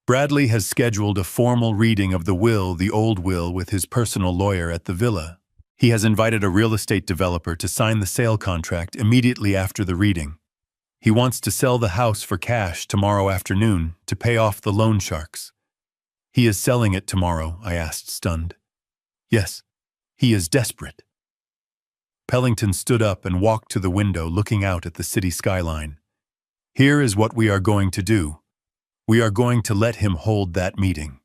Bradley has scheduled a formal reading of the will, the old will, with his personal lawyer at the villa. He has invited a real estate developer to sign the sale contract immediately after the reading. He wants to sell the house for cash tomorrow afternoon to pay off the loan sharks. He is selling it tomorrow, I asked, stunned. Yes, he is desperate. Pellington stood up and walked to the window, looking out at the city skyline. Here is what we are going to do. We are going to let him hold that meeting.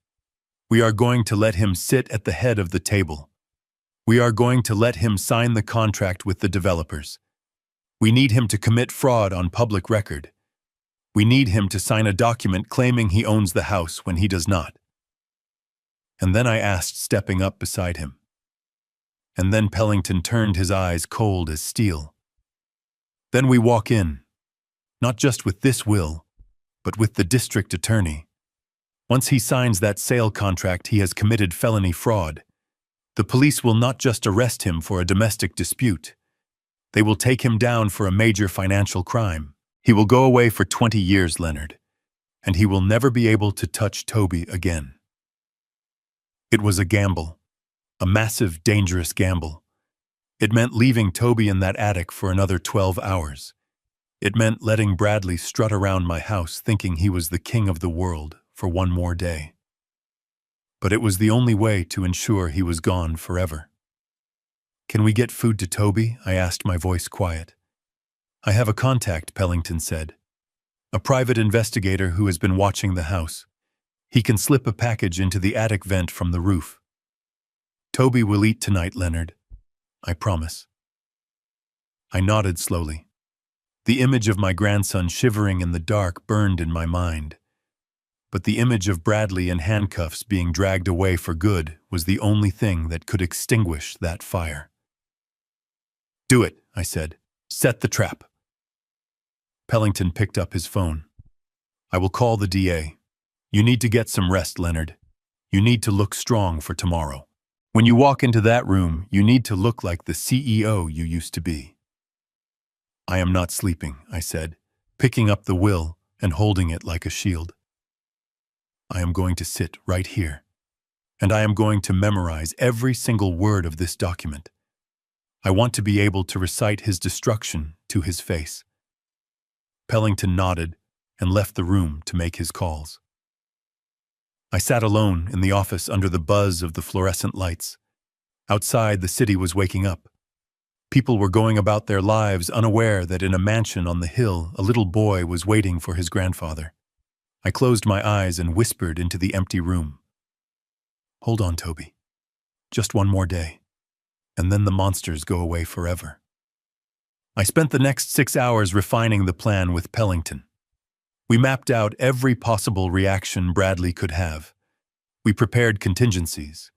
We are going to let him sit at the head of the table. We are going to let him sign the contract with the developers. We need him to commit fraud on public record. We need him to sign a document claiming he owns the house when he does not. And then I asked, stepping up beside him. And then Pellington turned, his eyes cold as steel. Then we walk in, not just with this will, but with the district attorney. Once he signs that sale contract, he has committed felony fraud. The police will not just arrest him for a domestic dispute. They will take him down for a major financial crime. He will go away for 20 years, Leonard, and he will never be able to touch Toby again. It was a gamble, a massive, dangerous gamble. It meant leaving Toby in that attic for another 12 hours. It meant letting Bradley strut around my house thinking he was the king of the world for one more day. But it was the only way to ensure he was gone forever. "Can we get food to Toby?" I asked, my voice quiet. "I have a contact," Pellington said. "A private investigator who has been watching the house. He can slip a package into the attic vent from the roof." "Toby will eat tonight, Leonard. I promise." I nodded slowly. The image of my grandson shivering in the dark burned in my mind. But the image of Bradley in handcuffs being dragged away for good was the only thing that could extinguish that fire. "Do it," I said. "Set the trap." Pellington picked up his phone. "I will call the DA. You need to get some rest, Leonard. You need to look strong for tomorrow. When you walk into that room, you need to look like the CEO you used to be." "I am not sleeping," I said, picking up the will and holding it like a shield. "I am going to sit right here, and I am going to memorize every single word of this document. I want to be able to recite his destruction to his face." Pellington nodded and left the room to make his calls. I sat alone in the office under the buzz of the fluorescent lights. Outside, the city was waking up. People were going about their lives unaware that in a mansion on the hill, a little boy was waiting for his grandfather. I closed my eyes and whispered into the empty room. "Hold on, Toby. Just one more day, and then the monsters go away forever." I spent the next 6 hours refining the plan with Pellington. We mapped out every possible reaction Bradley could have. We prepared contingencies.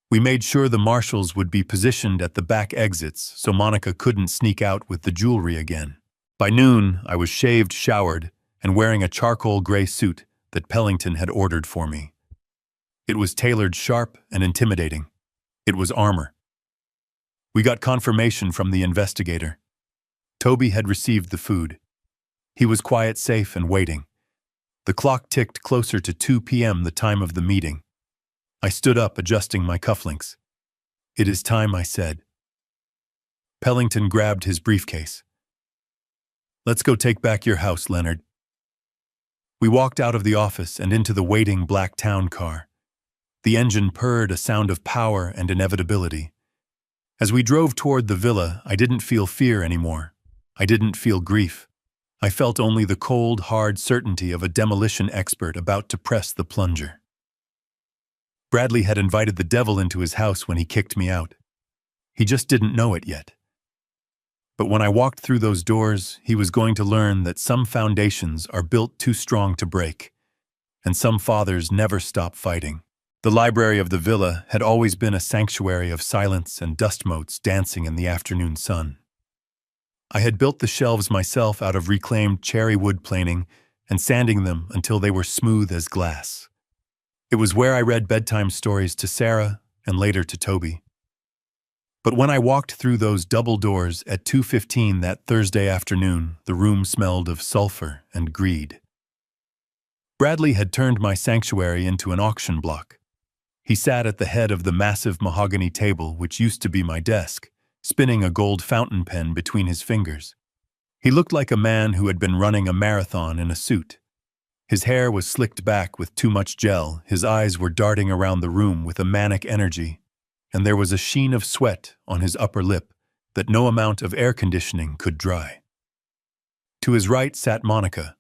We made sure the marshals would be positioned at the back exits so Monica couldn't sneak out with the jewelry again. By noon, I was shaved, showered, and wearing a charcoal gray suit that Pellington had ordered for me. It was tailored sharp and intimidating. It was armor. We got confirmation from the investigator. Toby had received the food. He was quiet, safe, and waiting. The clock ticked closer to 2 p.m., the time of the meeting. I stood up, adjusting my cufflinks. "It is time," I said. Pellington grabbed his briefcase. "Let's go take back your house, Leonard." We walked out of the office and into the waiting black town car. The engine purred, a sound of power and inevitability. As we drove toward the villa, I didn't feel fear anymore. I didn't feel grief. I felt only the cold, hard certainty of a demolition expert about to press the plunger. Bradley had invited the devil into his house when he kicked me out. He just didn't know it yet. But when I walked through those doors, he was going to learn that some foundations are built too strong to break, and some fathers never stop fighting. The library of the villa had always been a sanctuary of silence and dust motes dancing in the afternoon sun. I had built the shelves myself out of reclaimed cherry wood planing and sanding them until they were smooth as glass. It was where I read bedtime stories to Sarah and later to Toby. But when I walked through those double doors at 2:15 that Thursday afternoon, the room smelled of sulfur and greed. Bradley had turned my sanctuary into an auction block. He sat at the head of the massive mahogany table which used to be my desk, spinning a gold fountain pen between his fingers. He looked like a man who had been running a marathon in a suit. His hair was slicked back with too much gel, his eyes were darting around the room with a manic energy, and there was a sheen of sweat on his upper lip that no amount of air conditioning could dry. To his right sat Monica.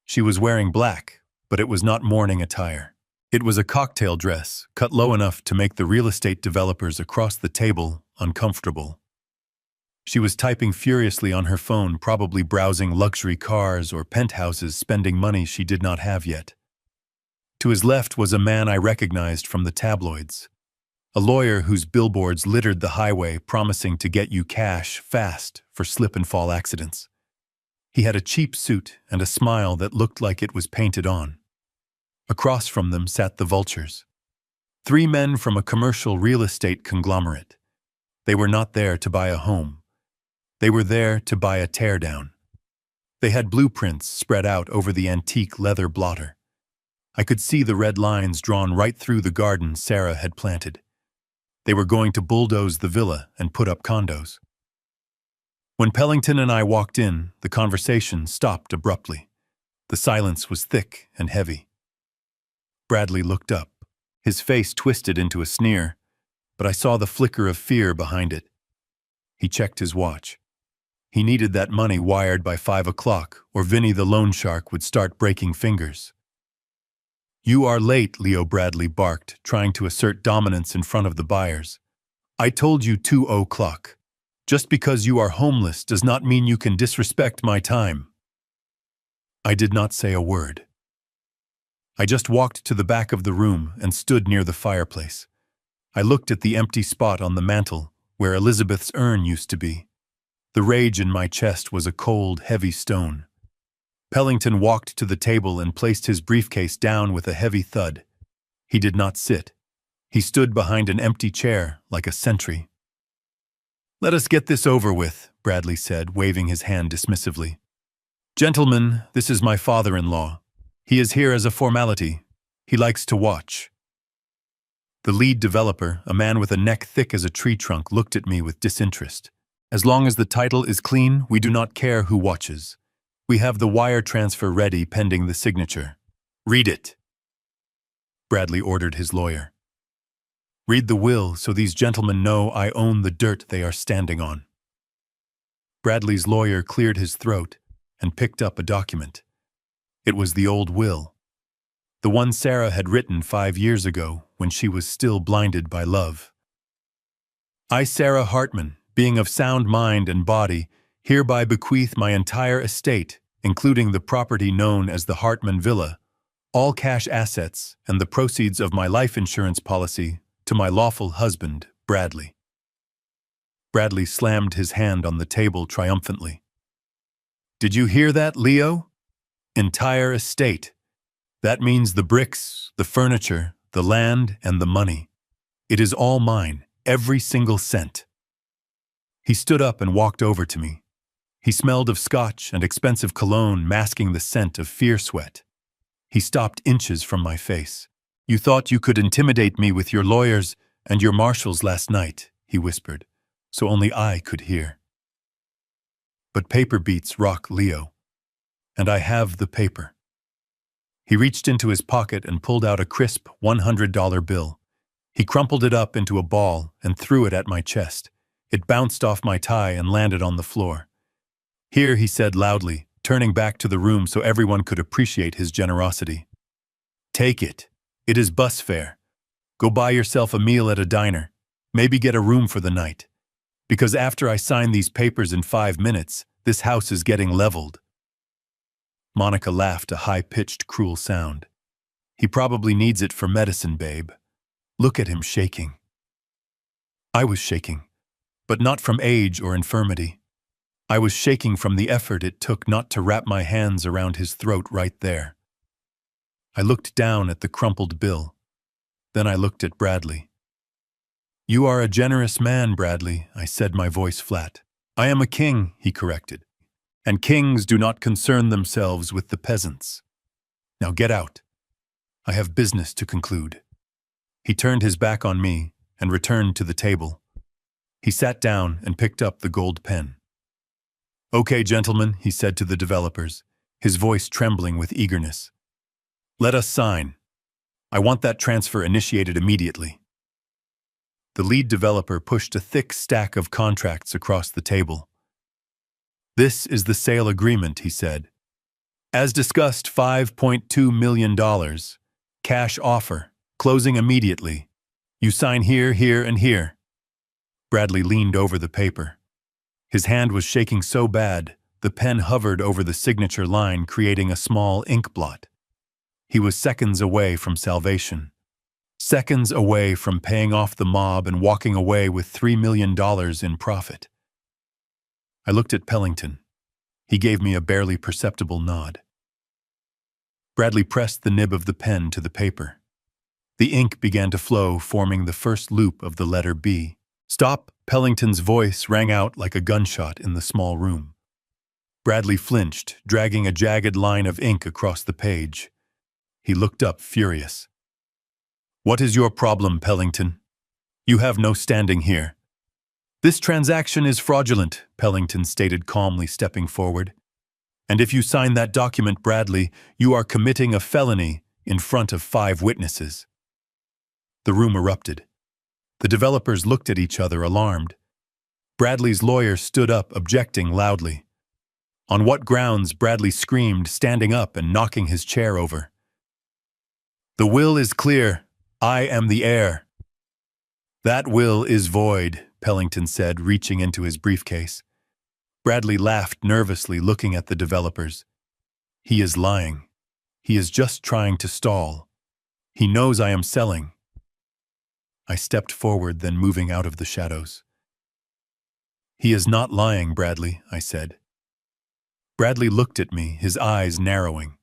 She was wearing black, but it was not mourning attire. It was a cocktail dress, cut low enough to make the real estate developers across the table uncomfortable. She was typing furiously on her phone, probably browsing luxury cars or penthouses, spending money she did not have yet. To his left was a man I recognized from the tabloids, a lawyer whose billboards littered the highway promising to get you cash fast for slip-and-fall accidents. He had a cheap suit and a smile that looked like it was painted on. Across from them sat the vultures. 3 men from a commercial real estate conglomerate. They were not there to buy a home. They were there to buy a teardown. They had blueprints spread out over the antique leather blotter. I could see the red lines drawn right through the garden Sarah had planted. They were going to bulldoze the villa and put up condos. When Pellington and I walked in, the conversation stopped abruptly. The silence was thick and heavy. Bradley looked up. His face twisted into a sneer, but I saw the flicker of fear behind it. He checked his watch. He needed that money wired by 5 o'clock, or Vinny the loan shark would start breaking fingers. "You are late," Leo Bradley barked, trying to assert dominance in front of the buyers. "I told you 2 o'clock. Just because you are homeless does not mean you can disrespect my time." I did not say a word. I just walked to the back of the room and stood near the fireplace. I looked at the empty spot on the mantel where Elizabeth's urn used to be. The rage in my chest was a cold, heavy stone. Pellington walked to the table and placed his briefcase down with a heavy thud. He did not sit. He stood behind an empty chair like a sentry. "Let us get this over with," Bradley said, waving his hand dismissively. "Gentlemen, this is my father-in-law. He is here as a formality. He likes to watch." The lead developer, a man with a neck thick as a tree trunk, looked at me with disinterest. "As long as the title is clean, we do not care who watches. We have the wire transfer ready pending the signature." "Read it," Bradley ordered his lawyer. "Read the will so these gentlemen know I own the dirt they are standing on." Bradley's lawyer cleared his throat and picked up a document. It was the old will. The one Sarah had written 5 years ago when she was still blinded by love. "I, Sarah Hartman, being of sound mind and body, hereby bequeath my entire estate, including the property known as the Hartman Villa, all cash assets, and the proceeds of my life insurance policy to my lawful husband, Bradley." Bradley slammed his hand on the table triumphantly. "Did you hear that, Leo? Entire estate. That means the bricks, the furniture, the land, and the money. It is all mine, every single cent." He stood up and walked over to me. He smelled of scotch and expensive cologne, masking the scent of fear sweat. He stopped inches from my face. "You thought you could intimidate me with your lawyers and your marshals last night," he whispered, so only I could hear. "But paper beats rock, Leo. And I have the paper." He reached into his pocket and pulled out a crisp $100 bill. He crumpled it up into a ball and threw it at my chest. It bounced off my tie and landed on the floor. "Here," he said loudly, turning back to the room so everyone could appreciate his generosity. "Take it. It is bus fare. Go buy yourself a meal at a diner. Maybe get a room for the night. Because after I sign these papers in 5 minutes, this house is getting leveled." Monica laughed, a high-pitched, cruel sound. "He probably needs it for medicine, babe. Look at him shaking." I was shaking, but not from age or infirmity. I was shaking from the effort it took not to wrap my hands around his throat right there. I looked down at the crumpled bill. Then I looked at Bradley. "You are a generous man, Bradley," I said, my voice flat. "I am a king," he corrected. "And kings do not concern themselves with the peasants. Now get out. I have business to conclude." He turned his back on me and returned to the table. He sat down and picked up the gold pen. "Okay, gentlemen," he said to the developers, his voice trembling with eagerness. "Let us sign. I want that transfer initiated immediately." The lead developer pushed a thick stack of contracts across the table. "This is the sale agreement," he said. "As discussed, $5.2 million. Cash offer. Closing immediately. You sign here, here, and here." Bradley leaned over the paper. His hand was shaking so bad, the pen hovered over the signature line, creating a small ink blot. He was seconds away from salvation. Seconds away from paying off the mob and walking away with $3 million in profit. I looked at Pellington. He gave me a barely perceptible nod. Bradley pressed the nib of the pen to the paper. The ink began to flow, forming the first loop of the letter B. "Stop," Pellington's voice rang out like a gunshot in the small room. Bradley flinched, dragging a jagged line of ink across the page. He looked up, furious. "What is your problem, Pellington? You have no standing here." "This transaction is fraudulent," Pellington stated calmly, stepping forward. "And if you sign that document, Bradley, you are committing a felony in front of 5 witnesses." The room erupted. The developers looked at each other, alarmed. Bradley's lawyer stood up, objecting loudly. "On what grounds?" Bradley screamed, standing up and knocking his chair over. "The will is clear. I am the heir." "That will is void," Pellington said, reaching into his briefcase. Bradley laughed nervously, looking at the developers. "He is lying. He is just trying to stall. He knows I am selling." I stepped forward, then moving out of the shadows. "He is not lying, Bradley," I said. Bradley looked at me, his eyes narrowing.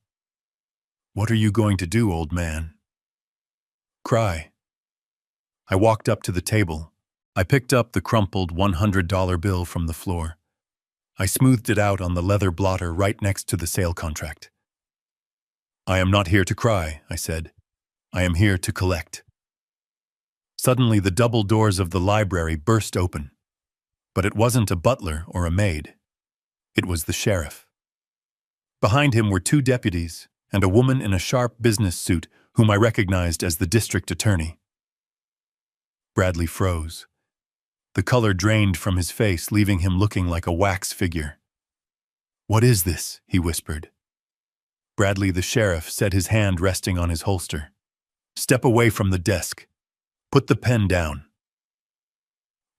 "What are you going to do, old man?" "Cry." I walked up to the table. I picked up the crumpled $100 bill from the floor. I smoothed it out on the leather blotter right next to the sale contract. "I am not here to cry," I said. "I am here to collect." Suddenly, the double doors of the library burst open. But it wasn't a butler or a maid. It was the sheriff. Behind him were 2 deputies and a woman in a sharp business suit whom I recognized as the district attorney. Bradley froze. The color drained from his face, leaving him looking like a wax figure. "What is this?" he whispered. Bradley, the sheriff, said, his hand resting on his holster. "Step away from the desk. Put the pen down."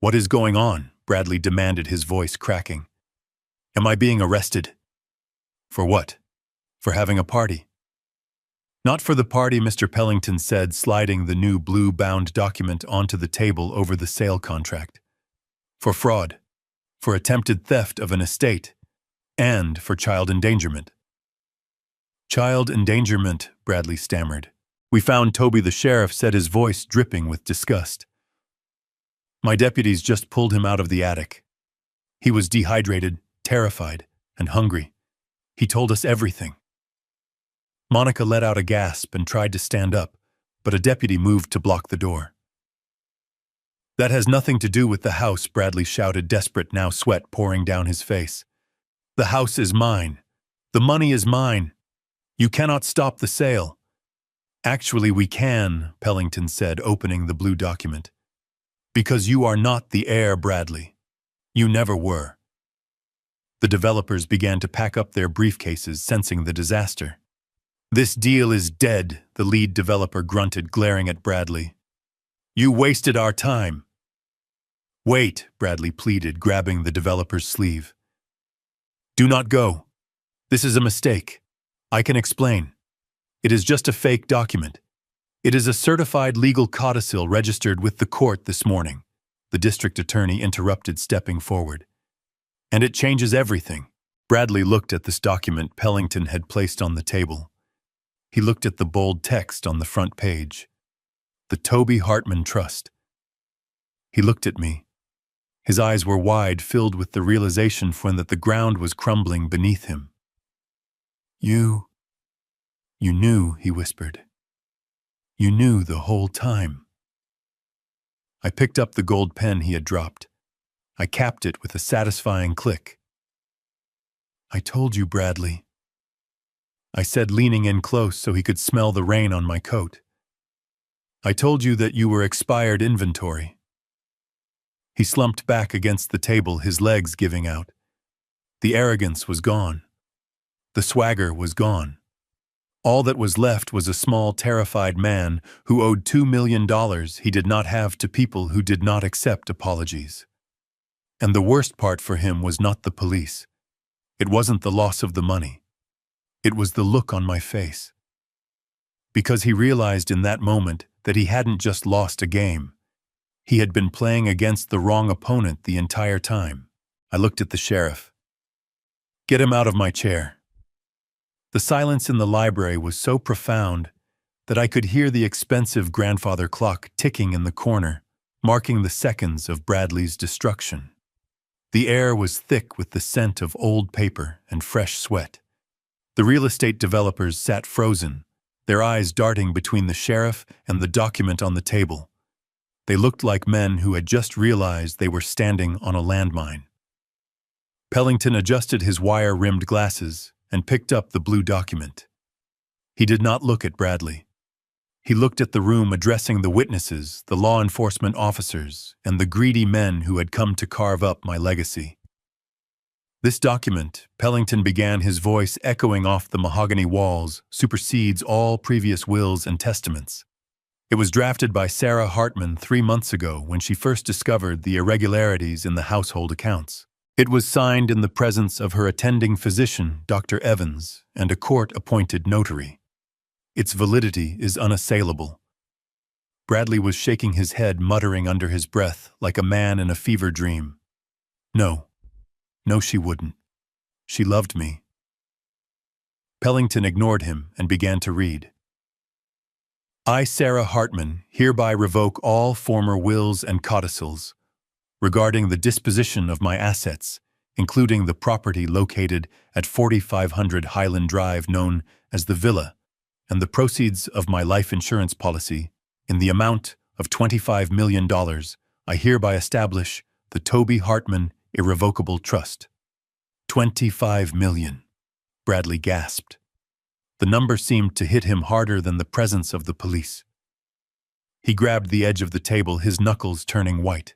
"What is going on?" Bradley demanded, his voice cracking. "Am I being arrested?" "For what?" "For having a party." "Not for the party," Mr. Pellington said, sliding the new blue-bound document onto the table over the sale contract. "For fraud, for attempted theft of an estate, and for child endangerment." "Child endangerment," Bradley stammered. "We found Toby," the sheriff said, his voice dripping with disgust. "My deputies just pulled him out of the attic. He was dehydrated, terrified, and hungry. He told us everything." Monica let out a gasp and tried to stand up, but a deputy moved to block the door. "That has nothing to do with the house," Bradley shouted, desperate now, sweat pouring down his face. "The house is mine. The money is mine. You cannot stop the sale." "Actually, we can," Pellington said, opening the blue document. "Because you are not the heir, Bradley. You never were." The developers began to pack up their briefcases, sensing the disaster. "This deal is dead," the lead developer grunted, glaring at Bradley. "You wasted our time." "Wait," Bradley pleaded, grabbing the developer's sleeve. "Do not go. This is a mistake. I can explain. It is just a fake document. It is a certified legal codicil registered with the court this morning," the district attorney interrupted, stepping forward. "And it changes everything." Bradley looked at this document Pellington had placed on the table. He looked at the bold text on the front page. "The Toby Hartman Trust." He looked at me. His eyes were wide, filled with the realization that the ground was crumbling beneath him. You knew," he whispered. "You knew the whole time." I picked up the gold pen he had dropped. I capped it with a satisfying click. "I told you, Bradley," I said, leaning in close so he could smell the rain on my coat. "I told you that you were expired inventory." He slumped back against the table, his legs giving out. The arrogance was gone. The swagger was gone. All that was left was a small, terrified man who owed $2 million he did not have to people who did not accept apologies. And the worst part for him was not the police. It wasn't the loss of the money. It was the look on my face. Because he realized in that moment that he hadn't just lost a game. He had been playing against the wrong opponent the entire time. I looked at the sheriff. "Get him out of my chair." The silence in the library was so profound that I could hear the expensive grandfather clock ticking in the corner, marking the seconds of Bradley's destruction. The air was thick with the scent of old paper and fresh sweat. The real estate developers sat frozen, their eyes darting between the sheriff and the document on the table. They looked like men who had just realized they were standing on a landmine. Pellington adjusted his wire-rimmed glasses and picked up the blue document. He did not look at Bradley. He looked at the room, addressing the witnesses, the law enforcement officers, and the greedy men who had come to carve up my legacy. This document, Pellington began, his voice echoing off the mahogany walls, supersedes all previous wills and testaments. It was drafted by Sarah Hartman 3 months ago when she first discovered the irregularities in the household accounts. It was signed in the presence of her attending physician, Dr. Evans, and a court-appointed notary. Its validity is unassailable. Bradley was shaking his head, muttering under his breath like a man in a fever dream. No, she wouldn't. She loved me. Pellington ignored him and began to read. I, Sarah Hartman, hereby revoke all former wills and codicils regarding the disposition of my assets, including the property located at 4500 Highland Drive known as the Villa, and the proceeds of my life insurance policy in the amount of $25 million, I hereby establish the Toby Hartman Irrevocable Trust. 25 million, Bradley gasped. The number seemed to hit him harder than the presence of the police. He grabbed the edge of the table, his knuckles turning white.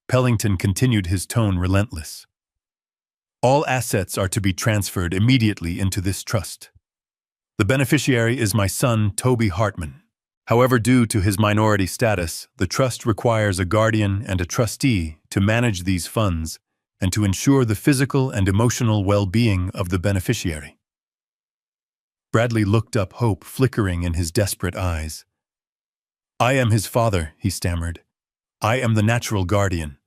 Pellington continued, his tone relentless. All assets are to be transferred immediately into this trust. The beneficiary is my son, Toby Hartman. However, due to his minority status, the trust requires a guardian and a trustee to manage these funds and to ensure the physical and emotional well-being of the beneficiary. Bradley looked up, hope flickering in his desperate eyes. I am his father, he stammered. I am the natural guardian.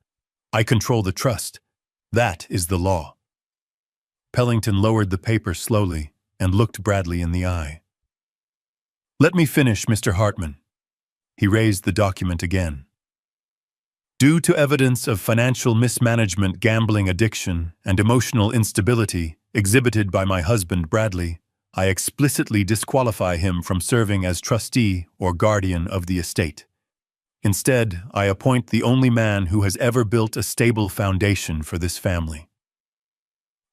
I control the trust. That is the law. Pellington lowered the paper slowly and looked Bradley in the eye. Let me finish, Mr. Hartman. He raised the document again. Due to evidence of financial mismanagement, gambling addiction, and emotional instability exhibited by my husband Bradley, I explicitly disqualify him from serving as trustee or guardian of the estate. Instead, I appoint the only man who has ever built a stable foundation for this family.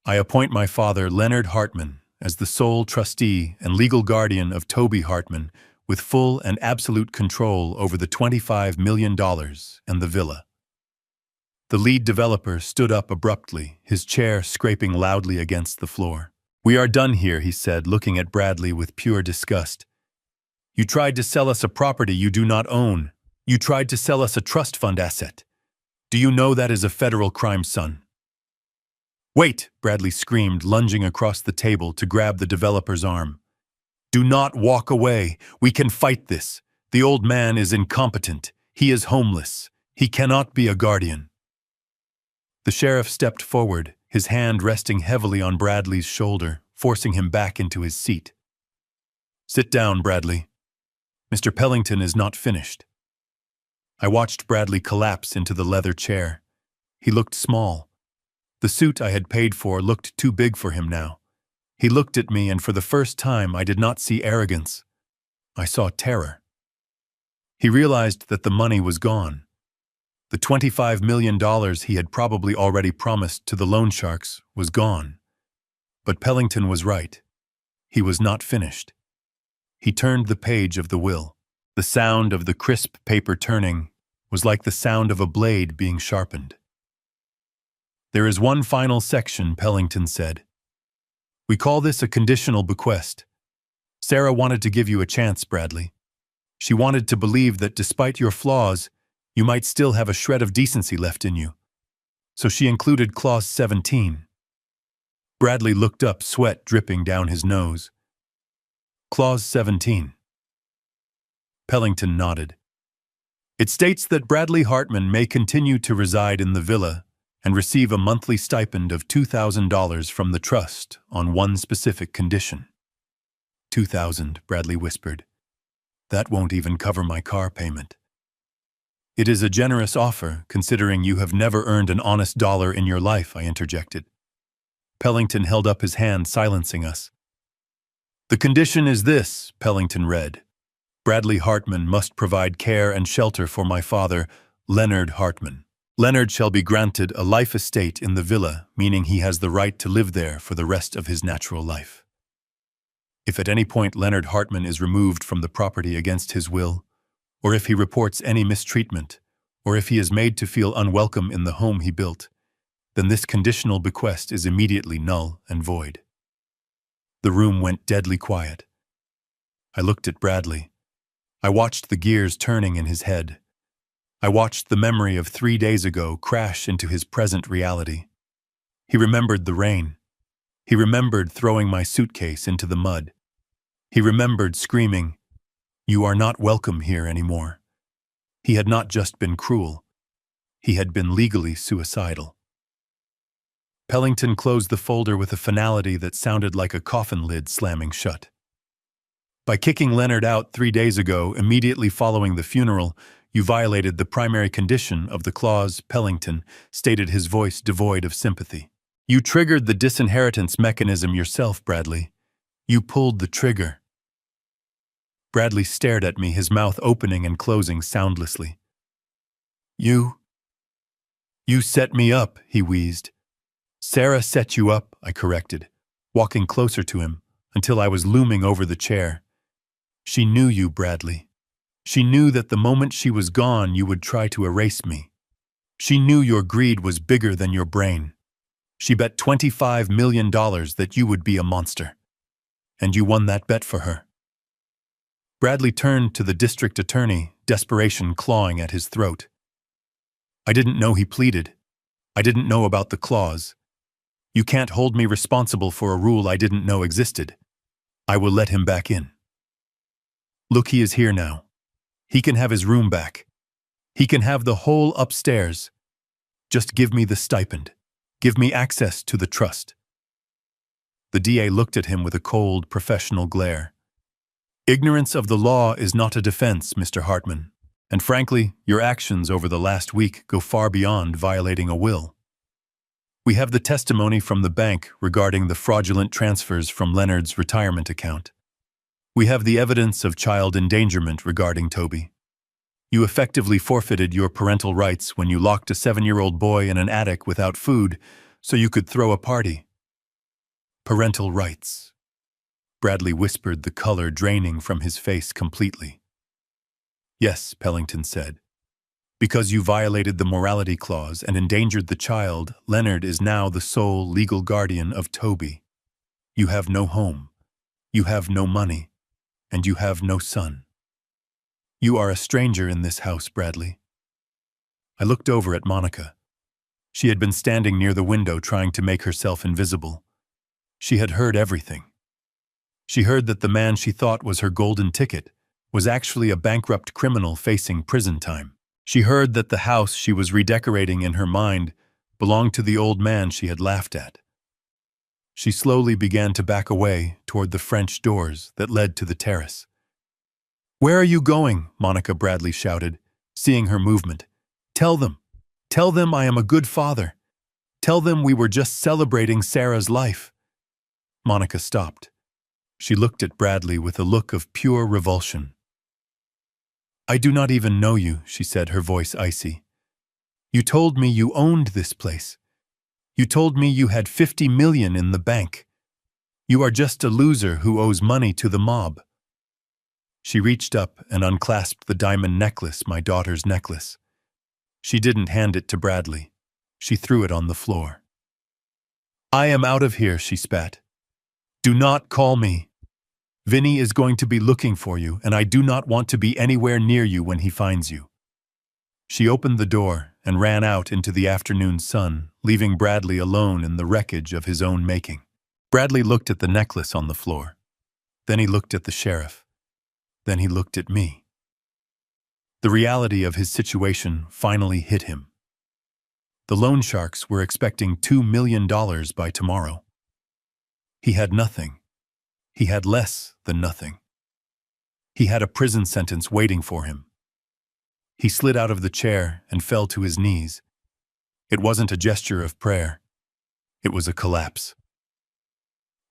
I appoint my father, Leonard Hartman, as the sole trustee and legal guardian of Toby Hartman, with full and absolute control over the $25 million and the villa. The lead developer stood up abruptly, his chair scraping loudly against the floor. We are done here, he said, looking at Bradley with pure disgust. You tried to sell us a property you do not own. You tried to sell us a trust fund asset. Do you know that is a federal crime, son? Wait, Bradley screamed, lunging across the table to grab the developer's arm. Do not walk away. We can fight this. The old man is incompetent. He is homeless. He cannot be a guardian. The sheriff stepped forward, his hand resting heavily on Bradley's shoulder, forcing him back into his seat. Sit down, Bradley. Mr. Pellington is not finished. I watched Bradley collapse into the leather chair. He looked small. The suit I had paid for looked too big for him now. He looked at me, and for the first time I did not see arrogance. I saw terror. He realized that the money was gone. The $25 million he had probably already promised to the loan sharks was gone. But Pellington was right. He was not finished. He turned the page of the will. The sound of the crisp paper turning was like the sound of a blade being sharpened. There is one final section, Pellington said. We call this a conditional bequest. Sarah wanted to give you a chance, Bradley. She wanted to believe that despite your flaws, you might still have a shred of decency left in you. So she included Clause 17. Bradley looked up, sweat dripping down his nose. Clause 17. Pellington nodded. It states that Bradley Hartman may continue to reside in the villa and receive a monthly stipend of $2,000 from the trust on one specific condition. $2,000, Bradley whispered. That won't even cover my car payment. It is a generous offer, considering you have never earned an honest dollar in your life, I interjected. Pellington held up his hand, silencing us. The condition is this, Pellington read. Bradley Hartman must provide care and shelter for my father, Leonard Hartman. Leonard shall be granted a life estate in the villa, meaning he has the right to live there for the rest of his natural life. If at any point Leonard Hartman is removed from the property against his will, or if he reports any mistreatment, or if he is made to feel unwelcome in the home he built, then this conditional bequest is immediately null and void. The room went deadly quiet. I looked at Bradley. I watched the gears turning in his head. I watched the memory of 3 days ago crash into his present reality. He remembered the rain. He remembered throwing my suitcase into the mud. He remembered screaming, "You are not welcome here anymore." He had not just been cruel. He had been legally suicidal. Pellington closed the folder with a finality that sounded like a coffin lid slamming shut. By kicking Leonard out 3 days ago, immediately following the funeral, you violated the primary condition of the clause, Pellington stated, his voice devoid of sympathy. You triggered the disinheritance mechanism yourself, Bradley. You pulled the trigger. Bradley stared at me, his mouth opening and closing soundlessly. You set me up, he wheezed. Sarah set you up, I corrected, walking closer to him until I was looming over the chair. She knew you, Bradley. She knew that the moment she was gone, you would try to erase me. She knew your greed was bigger than your brain. She bet $25 million that you would be a monster. And you won that bet for her. Bradley turned to the district attorney, desperation clawing at his throat. I didn't know he pleaded. I didn't know about the clause. You can't hold me responsible for a rule I didn't know existed. I will let him back in. Look, he is here now. He can have his room back. He can have the whole upstairs. Just give me the stipend. Give me access to the trust. The DA looked at him with a cold, professional glare. Ignorance of the law is not a defense, Mr. Hartman, and frankly, your actions over the last week go far beyond violating a will. We have the testimony from the bank regarding the fraudulent transfers from Leonard's retirement account. We have the evidence of child endangerment regarding Toby. You effectively forfeited your parental rights when you locked a 7-year-old boy in an attic without food so you could throw a party. Parental rights. Bradley whispered, the color draining from his face completely. Yes, Pellington said. Because you violated the morality clause and endangered the child, Leonard is now the sole legal guardian of Toby. You have no home. You have no money. And you have no son. You are a stranger in this house, Bradley. I looked over at Monica. She had been standing near the window trying to make herself invisible. She had heard everything. She heard that the man she thought was her golden ticket was actually a bankrupt criminal facing prison time. She heard that the house she was redecorating in her mind belonged to the old man she had laughed at. She slowly began to back away toward the French doors that led to the terrace. "Where are you going?" Monica Bradley shouted, seeing her movement. Tell them I am a good father. Tell them we were just celebrating Sarah's life." Monica stopped. She looked at Bradley with a look of pure revulsion. "I do not even know you," she said, her voice icy. "You told me you owned this place. You told me you had 50 million in the bank. You are just a loser who owes money to the mob." She reached up and unclasped the diamond necklace, my daughter's necklace. She didn't hand it to Bradley. She threw it on the floor. "I am out of here," she spat. "Do not call me. Vinny is going to be looking for you, and I do not want to be anywhere near you when he finds you." She opened the door and ran out into the afternoon sun, leaving Bradley alone in the wreckage of his own making. Bradley looked at the necklace on the floor. Then he looked at the sheriff. Then he looked at me. The reality of his situation finally hit him. The loan sharks were expecting $2 million by tomorrow. He had nothing. He had less than nothing. He had a prison sentence waiting for him. He slid out of the chair and fell to his knees. It wasn't a gesture of prayer. It was a collapse.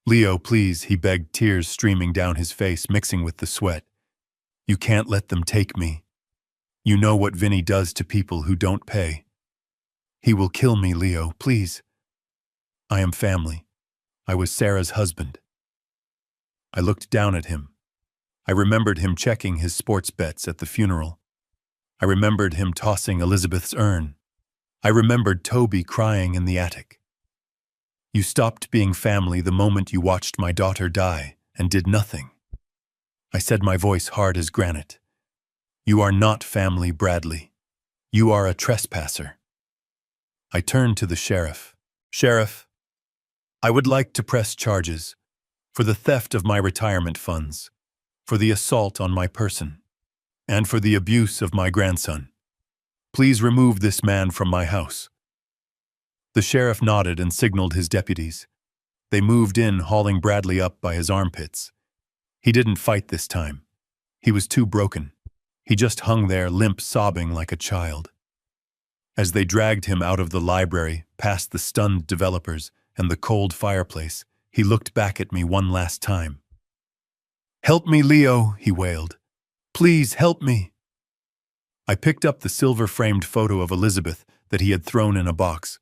"Leo, please," he begged, tears streaming down his face, mixing with the sweat. "You can't let them take me. You know what Vinny does to people who don't pay. He will kill me, Leo, please. I am family. I was Sarah's husband." I looked down at him. I remembered him checking his sports bets at the funeral. I remembered him tossing Elizabeth's urn. I remembered Toby crying in the attic. "You stopped being family the moment you watched my daughter die and did nothing." I said, my voice hard as granite. "You are not family, Bradley. You are a trespasser." I turned to the sheriff. "Sheriff, I would like to press charges for the theft of my retirement funds, for the assault on my person, and for the abuse of my grandson. Please remove this man from my house." The sheriff nodded and signaled his deputies. They moved in, hauling Bradley up by his armpits. He didn't fight this time. He was too broken. He just hung there, limp, sobbing like a child. As they dragged him out of the library, past the stunned developers and the cold fireplace, he looked back at me one last time. "Help me, Leo," he wailed. "Please help me." I picked up the silver-framed photo of Elizabeth that he had thrown in a box.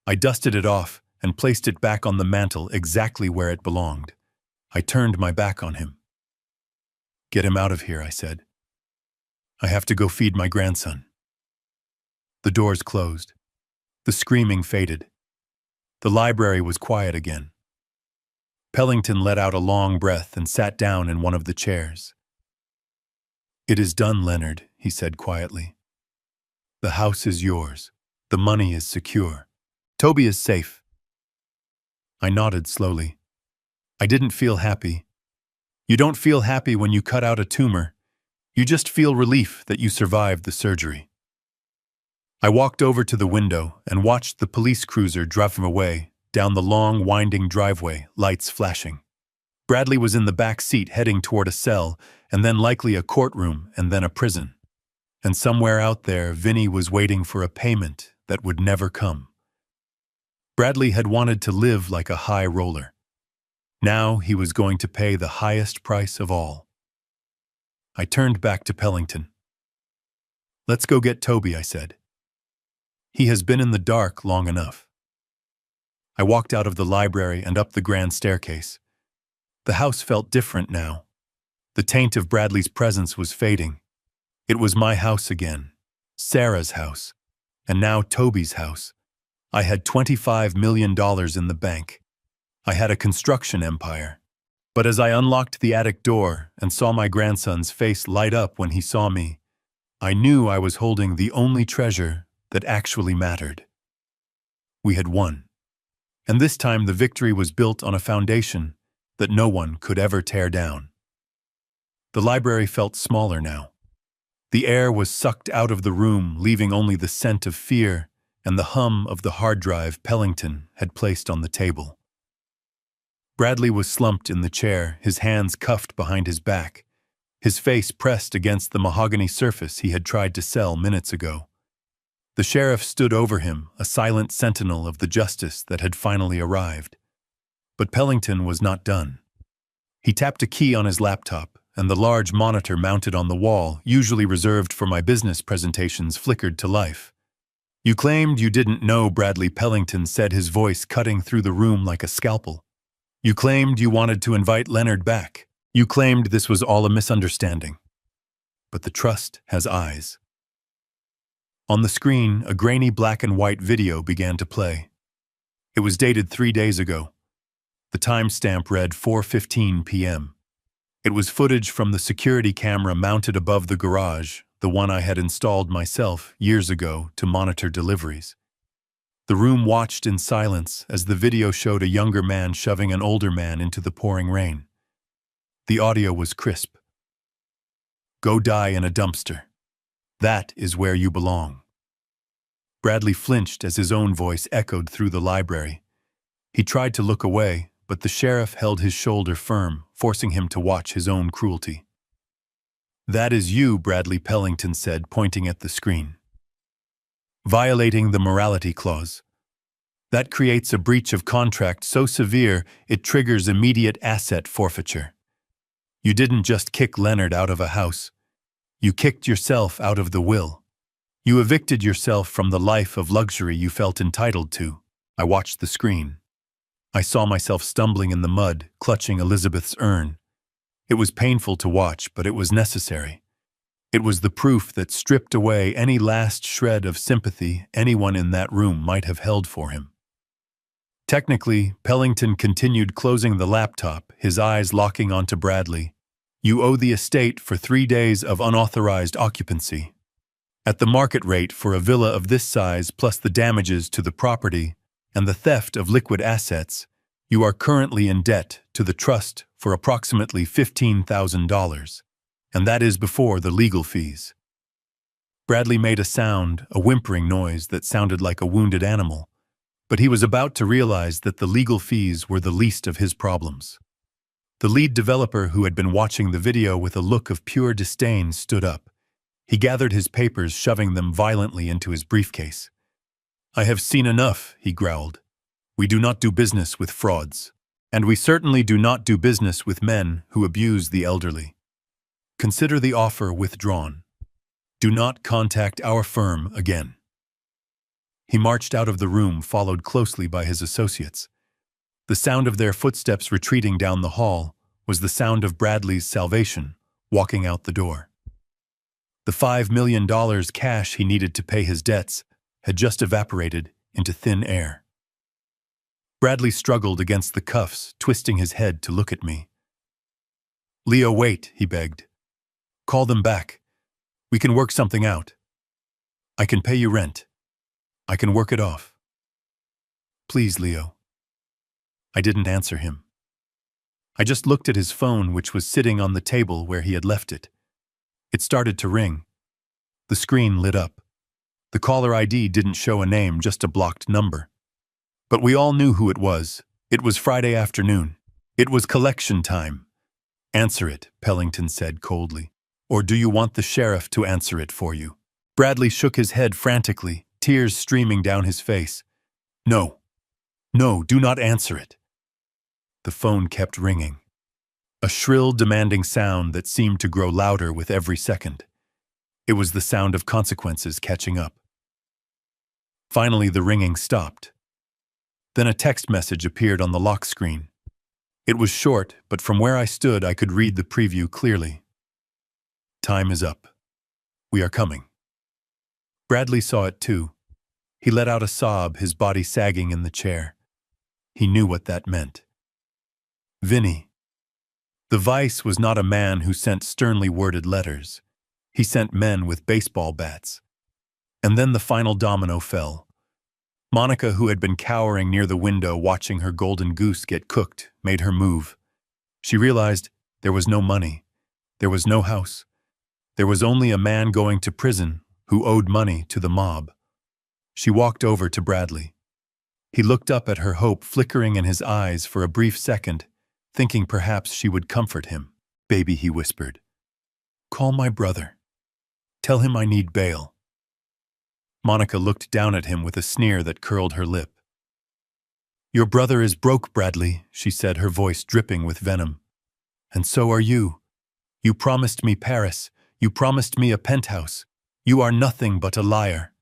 I dusted it off and placed it back on the mantel exactly where it belonged. I turned my back on him. "Get him out of here," I said. "I have to go feed my grandson." The doors closed. The screaming faded. The library was quiet again. Pellington let out a long breath and sat down in one of the chairs. "It is done, Leonard," he said quietly. "The house is yours. The money is secure. Toby is safe." I nodded slowly. I didn't feel happy. You don't feel happy when you cut out a tumor. You just feel relief that you survived the surgery. I walked over to the window and watched the police cruiser drive away down the long, winding driveway, lights flashing. Bradley was in the back seat heading toward a cell, and then likely a courtroom, and then a prison. And somewhere out there, Vinny was waiting for a payment that would never come. Bradley had wanted to live like a high roller. Now he was going to pay the highest price of all. I turned back to Pellington. "Let's go get Toby," I said. "He has been in the dark long enough." I walked out of the library and up the grand staircase. The house felt different now. The taint of Bradley's presence was fading. It was my house again, Sarah's house, and now Toby's house. I had $25 million in the bank. I had a construction empire. But as I unlocked the attic door and saw my grandson's face light up when he saw me, I knew I was holding the only treasure that actually mattered. We had won. And this time the victory was built on a foundation that no one could ever tear down. The library felt smaller now. The air was sucked out of the room, leaving only the scent of fear and the hum of the hard drive Pellington had placed on the table. Bradley was slumped in the chair, his hands cuffed behind his back, his face pressed against the mahogany surface he had tried to sell minutes ago. The sheriff stood over him, a silent sentinel of the justice that had finally arrived. But Pellington was not done. He tapped a key on his laptop, and the large monitor mounted on the wall, usually reserved for my business presentations, flickered to life. "You claimed you didn't know," Bradley Pellington said, his voice cutting through the room like a scalpel. "You claimed you wanted to invite Leonard back. You claimed this was all a misunderstanding. But the trust has eyes." On the screen, a grainy black and white video began to play. It was dated 3 days ago. The timestamp read 4:15 p.m. It was footage from the security camera mounted above the garage, the one I had installed myself years ago to monitor deliveries. The room watched in silence as the video showed a younger man shoving an older man into the pouring rain. The audio was crisp. "Go die in a dumpster. That is where you belong." Bradley flinched as his own voice echoed through the library. He tried to look away, but the sheriff held his shoulder firm, forcing him to watch his own cruelty. "That is you," Bradley Pellington said, pointing at the screen. "Violating the morality clause. That creates a breach of contract so severe it triggers immediate asset forfeiture. You didn't just kick Leonard out of a house. You kicked yourself out of the will. You evicted yourself from the life of luxury you felt entitled to." I watched the screen. I saw myself stumbling in the mud, clutching Elizabeth's urn. It was painful to watch, but it was necessary. It was the proof that stripped away any last shred of sympathy anyone in that room might have held for him. Technically, Pellington continued closing the laptop, his eyes locking onto Bradley. "You owe the estate for 3 days of unauthorized occupancy. At the market rate for a villa of this size, plus the damages to the property and the theft of liquid assets, you are currently in debt to the trust for approximately $15,000, and that is before the legal fees." Bradley made a sound, a whimpering noise that sounded like a wounded animal, but he was about to realize that the legal fees were the least of his problems. The lead developer, who had been watching the video with a look of pure disdain, stood up. He gathered his papers, shoving them violently into his briefcase. "I have seen enough," he growled. "We do not do business with frauds, and we certainly do not do business with men who abuse the elderly. Consider the offer withdrawn. Do not contact our firm again." He marched out of the room, followed closely by his associates. The sound of their footsteps retreating down the hall was the sound of Bradley's salvation, walking out the door. The $5 million cash he needed to pay his debts had just evaporated into thin air. Bradley struggled against the cuffs, twisting his head to look at me. "Leo, wait," he begged. "Call them back. We can work something out. I can pay you rent. I can work it off. Please, Leo." I didn't answer him. I just looked at his phone, which was sitting on the table where he had left it. It started to ring. The screen lit up. The caller ID didn't show a name, just a blocked number. But we all knew who it was. It was Friday afternoon. It was collection time. "Answer it," Pellington said coldly. "Or do you want the sheriff to answer it for you?" Bradley shook his head frantically, tears streaming down his face. "No. No, do not answer it." The phone kept ringing. A shrill, demanding sound that seemed to grow louder with every second. It was the sound of consequences catching up. Finally, the ringing stopped. Then a text message appeared on the lock screen. It was short, but from where I stood I could read the preview clearly. "Time is up. We are coming." Bradley saw it too. He let out a sob, his body sagging in the chair. He knew what that meant. Vinny. The Vice was not a man who sent sternly worded letters. He sent men with baseball bats. And then the final domino fell. Monica, who had been cowering near the window watching her golden goose get cooked, made her move. She realized there was no money. There was no house. There was only a man going to prison who owed money to the mob. She walked over to Bradley. He looked up at her, hope flickering in his eyes for a brief second, thinking perhaps she would comfort him. "Baby," he whispered. "Call my brother. Tell him I need bail." Monica looked down at him with a sneer that curled her lip. "Your brother is broke, Bradley," she said, her voice dripping with venom. "And so are you. You promised me Paris. You promised me a penthouse. You are nothing but a liar."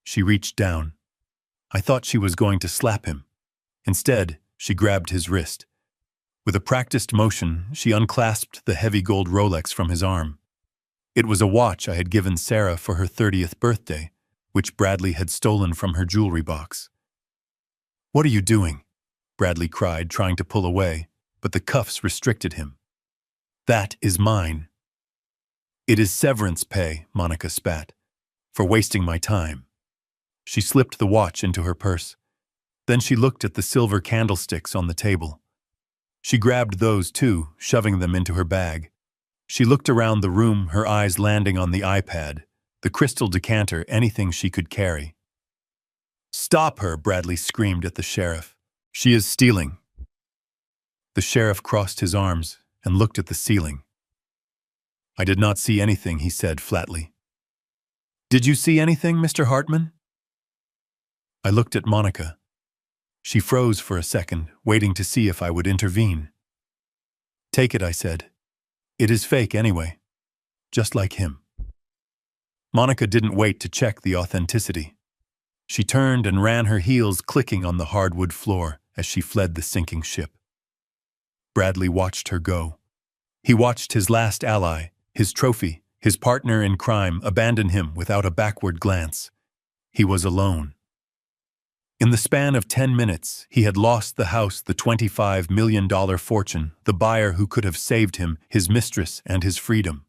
She reached down. I thought she was going to slap him. Instead, she grabbed his wrist. With a practiced motion, she unclasped the heavy gold Rolex from his arm. It was a watch I had given Sarah for her 30th birthday, which Bradley had stolen from her jewelry box. "What are you doing?" Bradley cried, trying to pull away, but the cuffs restricted him. "That is mine." "It is severance pay," Monica spat, "for wasting my time." She slipped the watch into her purse. Then she looked at the silver candlesticks on the table. She grabbed those too, shoving them into her bag. She looked around the room, her eyes landing on the iPad, the crystal decanter, anything she could carry. "Stop her!" Bradley screamed at the sheriff. "She is stealing." The sheriff crossed his arms and looked at the ceiling. I did not see anything, he said flatly. Did you see anything, Mr. Hartman? I looked at Monica. She froze for a second, waiting to see if I would intervene. Take it, I said. It is fake anyway. Just like him. Monica didn't wait to check the authenticity. She turned and ran her heels clicking on the hardwood floor as she fled the sinking ship. Bradley watched her go. He watched his last ally, his trophy, his partner in crime, abandon him without a backward glance. He was alone. In the span of 10 minutes, he had lost the house, the $25 million fortune, the buyer who could have saved him, his mistress, and his freedom.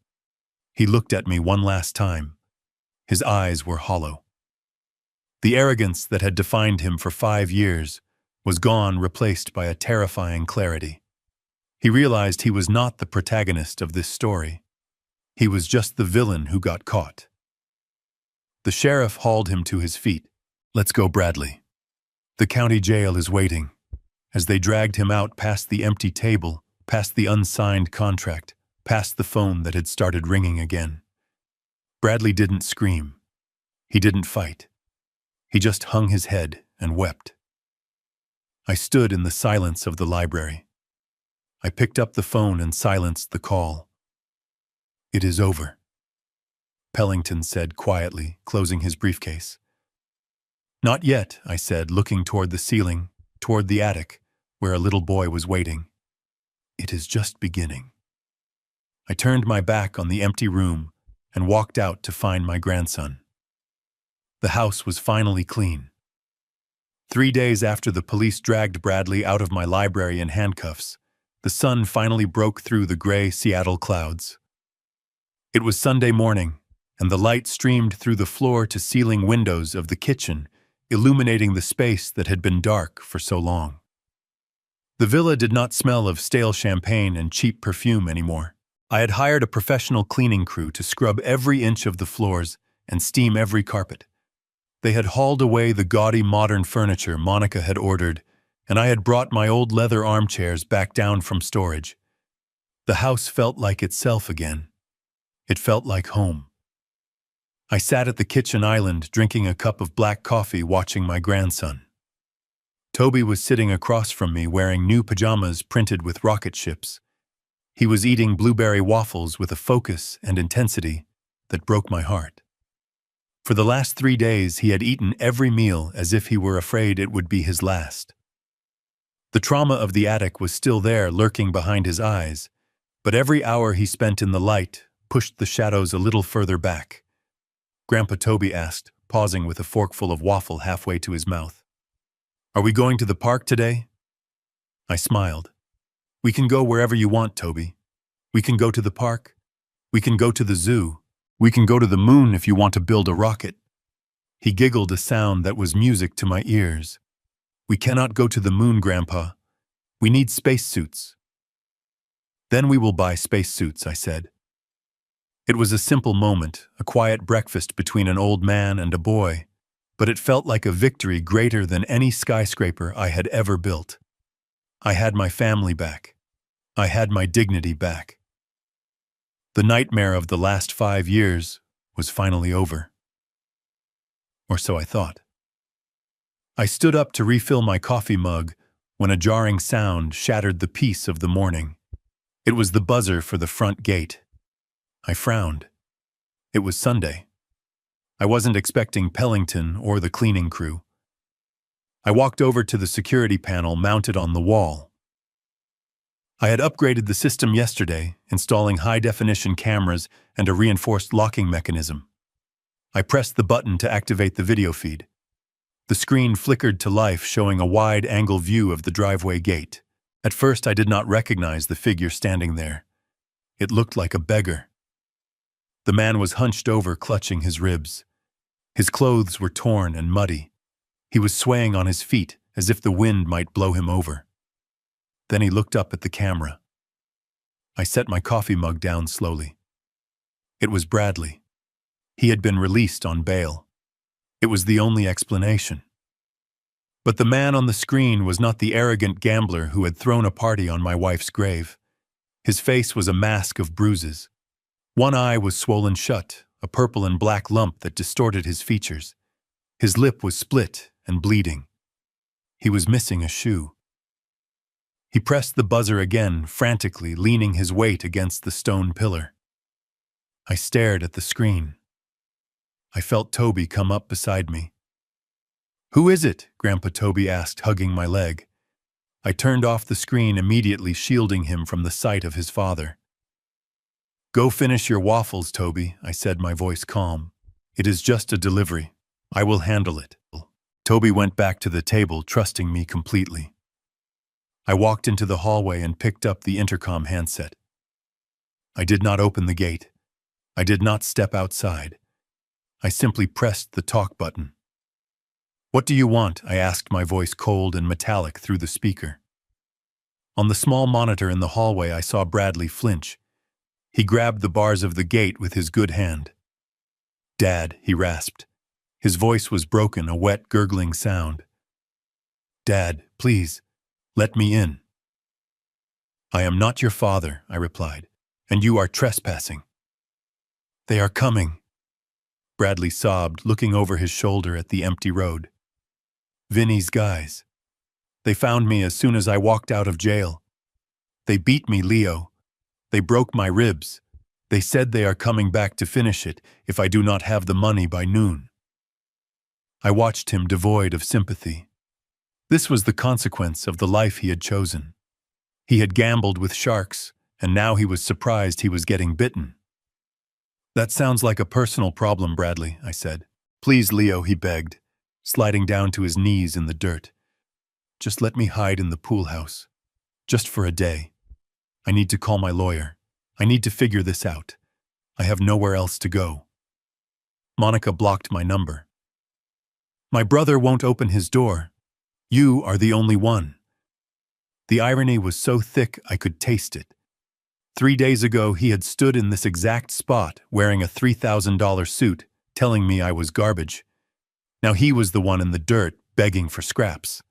He looked at me one last time. His eyes were hollow. The arrogance that had defined him for 5 years was gone, replaced by a terrifying clarity. He realized he was not the protagonist of this story. He was just the villain who got caught. The sheriff hauled him to his feet. Let's go, Bradley. The county jail is waiting. As they dragged him out past the empty table, past the unsigned contract, past the phone that had started ringing again. Bradley didn't scream. He didn't fight. He just hung his head and wept. I stood in the silence of the library. I picked up the phone and silenced the call. It is over, Pellington said quietly, closing his briefcase. Not yet, I said, looking toward the ceiling, toward the attic, where a little boy was waiting. It is just beginning. I turned my back on the empty room and walked out to find my grandson. The house was finally clean. 3 days after the police dragged Bradley out of my library in handcuffs, the sun finally broke through the gray Seattle clouds. It was Sunday morning, and the light streamed through the floor-to-ceiling windows of the kitchen, illuminating the space that had been dark for so long. The villa did not smell of stale champagne and cheap perfume anymore. I had hired a professional cleaning crew to scrub every inch of the floors and steam every carpet. They had hauled away the gaudy modern furniture Monica had ordered, and I had brought my old leather armchairs back down from storage. The house felt like itself again. It felt like home. I sat at the kitchen island drinking a cup of black coffee, watching my grandson. Toby was sitting across from me wearing new pajamas printed with rocket ships. He was eating blueberry waffles with a focus and intensity that broke my heart. For the last 3 days, he had eaten every meal as if he were afraid it would be his last. The trauma of the attic was still there, lurking behind his eyes, but every hour he spent in the light pushed the shadows a little further back. Grandpa Toby asked, pausing with a forkful of waffle halfway to his mouth. Are we going to the park today? I smiled. We can go wherever you want, Toby. We can go to the park. We can go to the zoo. We can go to the moon if you want to build a rocket. He giggled, a sound that was music to my ears. We cannot go to the moon, Grandpa. We need spacesuits. Then we will buy spacesuits, I said. It was a simple moment, a quiet breakfast between an old man and a boy, but it felt like a victory greater than any skyscraper I had ever built. I had my family back. I had my dignity back. The nightmare of the last 5 years was finally over. Or so I thought. I stood up to refill my coffee mug when a jarring sound shattered the peace of the morning. It was the buzzer for the front gate. I frowned. It was Sunday. I wasn't expecting Pellington or the cleaning crew. I walked over to the security panel mounted on the wall. I had upgraded the system yesterday, installing high-definition cameras and a reinforced locking mechanism. I pressed the button to activate the video feed. The screen flickered to life, showing a wide-angle view of the driveway gate. At first, I did not recognize the figure standing there. It looked like a beggar. The man was hunched over, clutching his ribs. His clothes were torn and muddy. He was swaying on his feet as if the wind might blow him over. Then he looked up at the camera. I set my coffee mug down slowly. It was Bradley. He had been released on bail. It was the only explanation. But the man on the screen was not the arrogant gambler who had thrown a party on my wife's grave. His face was a mask of bruises. One eye was swollen shut, a purple and black lump that distorted his features. His lip was split and bleeding. He was missing a shoe. He pressed the buzzer again, frantically, leaning his weight against the stone pillar. I stared at the screen. I felt Toby come up beside me. "Who is it?" Grandpa Toby asked, hugging my leg. I turned off the screen, immediately shielding him from the sight of his father. "Go finish your waffles, Toby," I said, my voice calm. "It is just a delivery. I will handle it." Toby went back to the table, trusting me completely. I walked into the hallway and picked up the intercom handset. I did not open the gate. I did not step outside. I simply pressed the talk button. "What do you want?" I asked, my voice cold and metallic through the speaker. On the small monitor in the hallway, I saw Bradley flinch. He grabbed the bars of the gate with his good hand. "Dad," he rasped. His voice was broken, a wet, gurgling sound. "Dad, please, let me in." "I am not your father," I replied, "and you are trespassing." "They are coming," Bradley sobbed, looking over his shoulder at the empty road. "Vinny's guys. They found me as soon as I walked out of jail. They beat me, Leo. They broke my ribs. They said they are coming back to finish it if I do not have the money by noon." I watched him, devoid of sympathy. This was the consequence of the life he had chosen. He had gambled with sharks, and now he was surprised he was getting bitten. "That sounds like a personal problem, Bradley," I said. "Please, Leo," he begged, sliding down to his knees in the dirt. "Just let me hide in the pool house. Just for a day. I need to call my lawyer. I need to figure this out. I have nowhere else to go." Monica blocked my number. "My brother won't open his door. You are the only one." The irony was so thick I could taste it. 3 days ago, he had stood in this exact spot, wearing a $3,000 suit, telling me I was garbage. Now he was the one in the dirt, begging for scraps.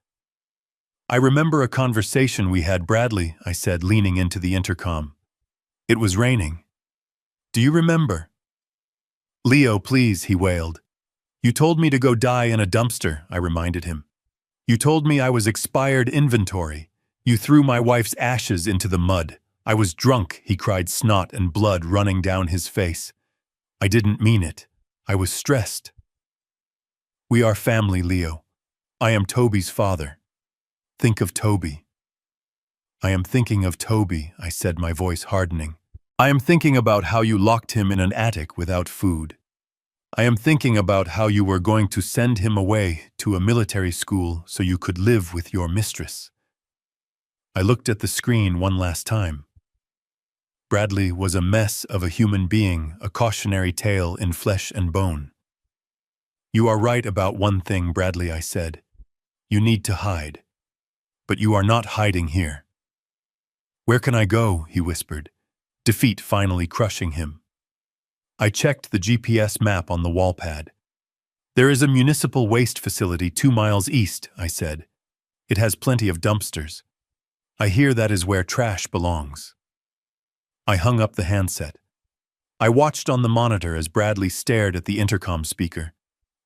"I remember a conversation we had, Bradley," I said, leaning into the intercom. "It was raining. Do you remember?" "Leo, please," he wailed. "You told me to go die in a dumpster," I reminded him. "You told me I was expired inventory. You threw my wife's ashes into the mud. I was drunk," he cried, snot and blood running down his face. "I didn't mean it. I was stressed." "We are family, Leo. I am Toby's father. Think of Toby." "I am thinking of Toby," I said, my voice hardening. "I am thinking about how you locked him in an attic without food. I am thinking about how you were going to send him away to a military school so you could live with your mistress." I looked at the screen one last time. Bradley was a mess of a human being, a cautionary tale in flesh and bone. "You are right about one thing, Bradley," I said. "You need to hide. But you are not hiding here." "Where can I go?" he whispered, defeat finally crushing him. I checked the GPS map on the wall pad. "There is a municipal waste facility 2 miles east," I said. "It has plenty of dumpsters. I hear that is where trash belongs." I hung up the handset. I watched on the monitor as Bradley stared at the intercom speaker.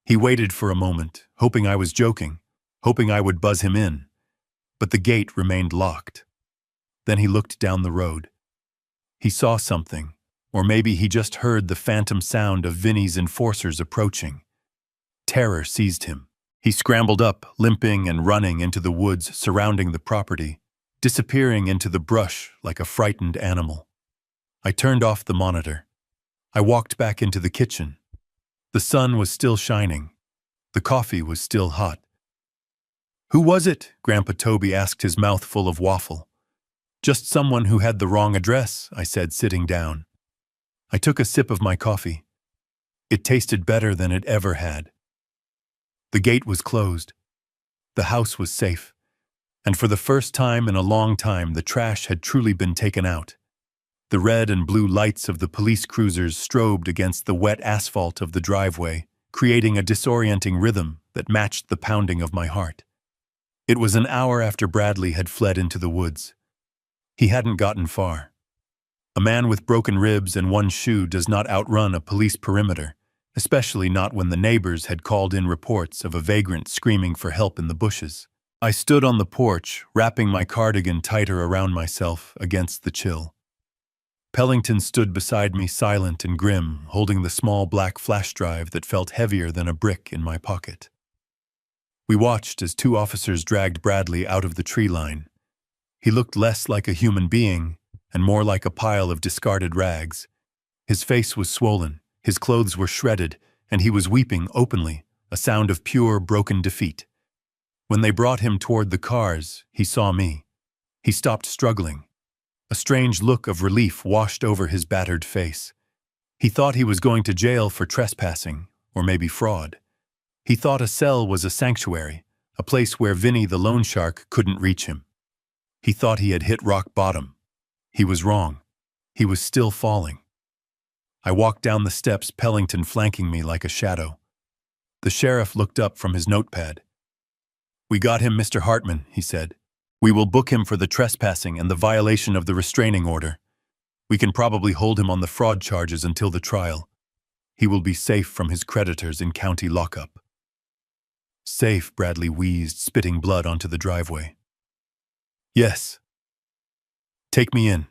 He waited for a moment, hoping I was joking, hoping I would buzz him in. But the gate remained locked. Then he looked down the road. He saw something, or maybe he just heard the phantom sound of Vinny's enforcers approaching. Terror seized him. He scrambled up, limping and running into the woods surrounding the property, disappearing into the brush like a frightened animal. I turned off the monitor. I walked back into the kitchen. The sun was still shining. The coffee was still hot. "Who was it?" Grandpa Toby asked, his mouth full of waffle. "Just someone who had the wrong address," I said, sitting down. I took a sip of my coffee. It tasted better than it ever had. The gate was closed. The house was safe. And for the first time in a long time, the trash had truly been taken out. The red and blue lights of the police cruisers strobed against the wet asphalt of the driveway, creating a disorienting rhythm that matched the pounding of my heart. It was an hour after Bradley had fled into the woods. He hadn't gotten far. A man with broken ribs and one shoe does not outrun a police perimeter, especially not when the neighbors had called in reports of a vagrant screaming for help in the bushes. I stood on the porch, wrapping my cardigan tighter around myself against the chill. Pellington stood beside me, silent and grim, holding the small black flash drive that felt heavier than a brick in my pocket. We watched as two officers dragged Bradley out of the tree line. He looked less like a human being and more like a pile of discarded rags. His face was swollen, his clothes were shredded, and he was weeping openly, a sound of pure, broken defeat. When they brought him toward the cars, he saw me. He stopped struggling. A strange look of relief washed over his battered face. He thought he was going to jail for trespassing, or maybe fraud. He thought a cell was a sanctuary, a place where Vinny the loan shark couldn't reach him. He thought he had hit rock bottom. He was wrong. He was still falling. I walked down the steps, Pellington flanking me like a shadow. The sheriff looked up from his notepad. "We got him, Mr. Hartman," he said. "We will book him for the trespassing and the violation of the restraining order. We can probably hold him on the fraud charges until the trial. He will be safe from his creditors in county lockup." "Safe," Bradley wheezed, spitting blood onto the driveway. "Yes. Take me in.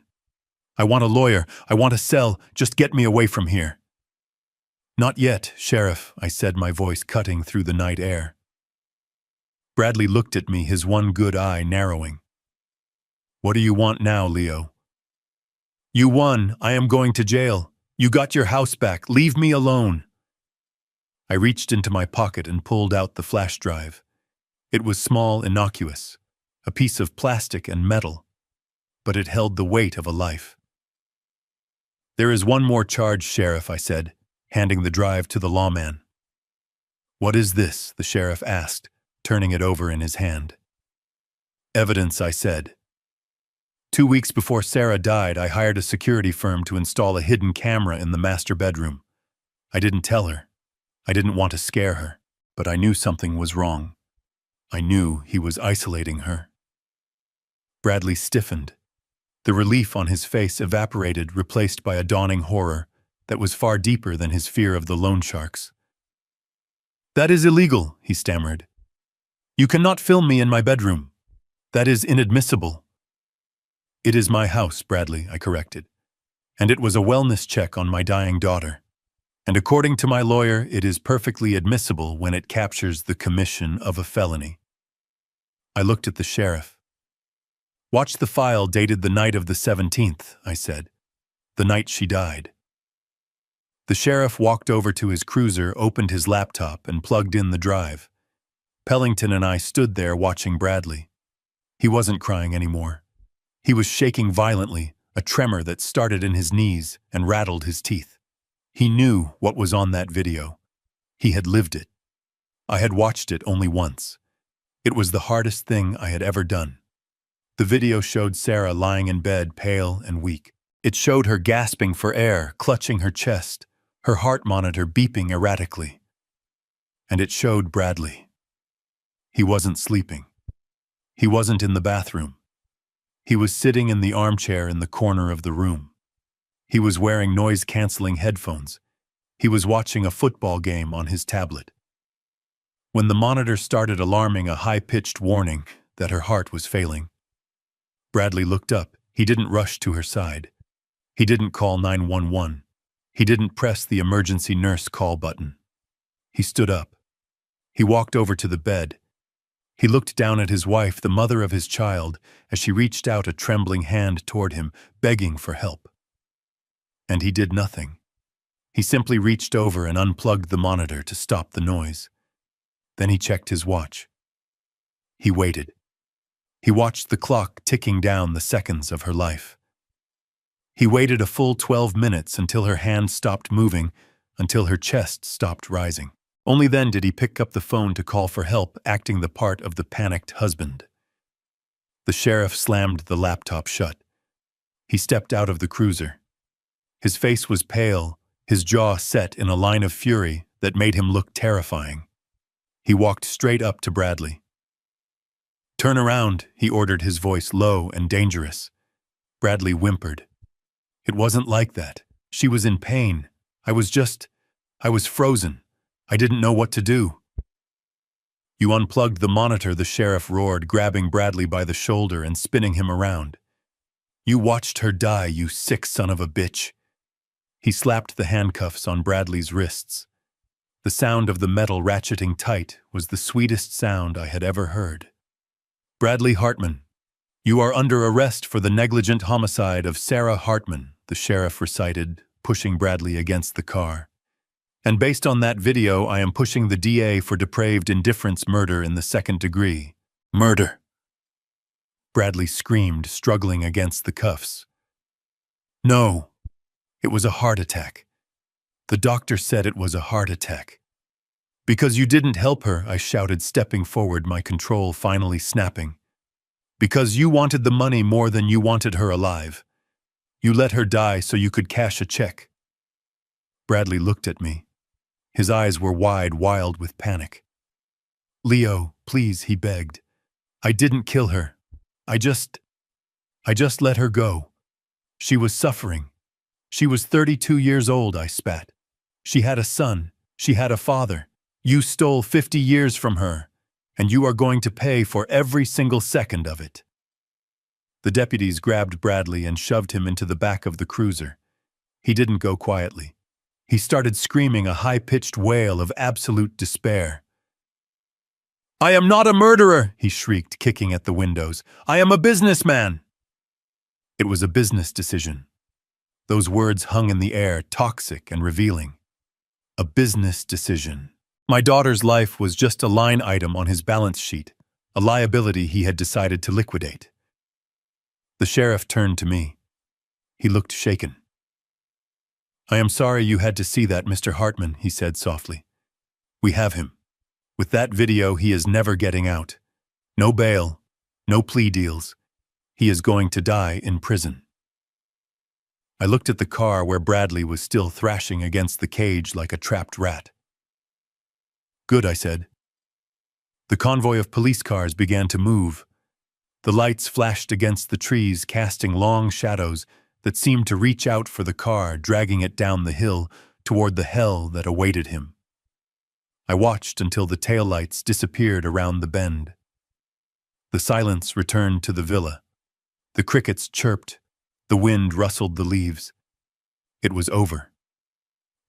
I want a lawyer. I want a cell. Just get me away from here." "Not yet, Sheriff," I said, my voice cutting through the night air. Bradley looked at me, his one good eye narrowing. "What do you want now, Leo?" "You won. I am going to jail. You got your house back. Leave me alone." I reached into my pocket and pulled out the flash drive. It was small, innocuous, a piece of plastic and metal, but it held the weight of a life. "There is one more charge, Sheriff," I said, handing the drive to the lawman. "What is this?" the sheriff asked, turning it over in his hand. "Evidence," I said. 2 weeks before Sarah died, I hired a security firm to install a hidden camera in the master bedroom. I didn't tell her. I didn't want to scare her, but I knew something was wrong. I knew he was isolating her. Bradley stiffened. The relief on his face evaporated, replaced by a dawning horror that was far deeper than his fear of the loan sharks. "That is illegal," he stammered. "You cannot film me in my bedroom. That is inadmissible." "It is my house, Bradley," I corrected. "And it was a wellness check on my dying daughter. And according to my lawyer, it is perfectly admissible when it captures the commission of a felony." I looked at the sheriff. "Watch the file dated the night of the 17th, I said. "The night she died." The sheriff walked over to his cruiser, opened his laptop, and plugged in the drive. Pellington and I stood there watching Bradley. He wasn't crying anymore. He was shaking violently, a tremor that started in his knees and rattled his teeth. He knew what was on that video. He had lived it. I had watched it only once. It was the hardest thing I had ever done. The video showed Sarah lying in bed, pale and weak. It showed her gasping for air, clutching her chest, her heart monitor beeping erratically. And it showed Bradley. He wasn't sleeping. He wasn't in the bathroom. He was sitting in the armchair in the corner of the room. He was wearing noise-canceling headphones. He was watching a football game on his tablet. When the monitor started alarming a high-pitched warning that her heart was failing, Bradley looked up. He didn't rush to her side. He didn't call 911. He didn't press the emergency nurse call button. He stood up. He walked over to the bed. He looked down at his wife, the mother of his child, as she reached out a trembling hand toward him, begging for help. And he did nothing. He simply reached over and unplugged the monitor to stop the noise. Then he checked his watch. He waited. He watched the clock ticking down the seconds of her life. He waited a full 12 minutes until her hand stopped moving, until her chest stopped rising. Only then did he pick up the phone to call for help, acting the part of the panicked husband. The sheriff slammed the laptop shut. He stepped out of the cruiser. His face was pale, his jaw set in a line of fury that made him look terrifying. He walked straight up to Bradley. "Turn around," he ordered, his voice low and dangerous. Bradley whimpered. It wasn't like that. She was in pain. I was frozen. I didn't know what to do. You unplugged the monitor, the sheriff roared, grabbing Bradley by the shoulder and spinning him around. You watched her die, you sick son of a bitch. He slapped the handcuffs on Bradley's wrists. The sound of the metal ratcheting tight was the sweetest sound I had ever heard. Bradley Hartman, you are under arrest for the negligent homicide of Sarah Hartman, the sheriff recited, pushing Bradley against the car. And based on that video, I am pushing the DA for depraved indifference murder in the second degree. Murder. Bradley screamed, struggling against the cuffs. No, it was a heart attack. The doctor said it was a heart attack. Because you didn't help her, I shouted, stepping forward, my control finally snapping. Because you wanted the money more than you wanted her alive. You let her die so you could cash a check. Bradley looked at me. His eyes were wide, wild with panic. Leo, please, he begged. I didn't kill her. I just let her go. She was suffering. She was 32 years old, I spat. She had a son. She had a father. You stole 50 years from her, and you are going to pay for every single second of it. The deputies grabbed Bradley and shoved him into the back of the cruiser. He didn't go quietly. He started screaming a high-pitched wail of absolute despair. I am not a murderer, he shrieked, kicking at the windows. I am a businessman. It was a business decision. Those words hung in the air, toxic and revealing. A business decision. My daughter's life was just a line item on his balance sheet, a liability he had decided to liquidate. The sheriff turned to me. He looked shaken. I am sorry you had to see that, Mr. Hartman, he said softly. We have him. With that video, he is never getting out. No bail, no plea deals. He is going to die in prison. I looked at the car where Bradley was still thrashing against the cage like a trapped rat. Good, I said. The convoy of police cars began to move. The lights flashed against the trees, casting long shadows that seemed to reach out for the car, dragging it down the hill toward the hell that awaited him. I watched until the taillights disappeared around the bend. The silence returned to the villa. The crickets chirped. The wind rustled the leaves. It was over.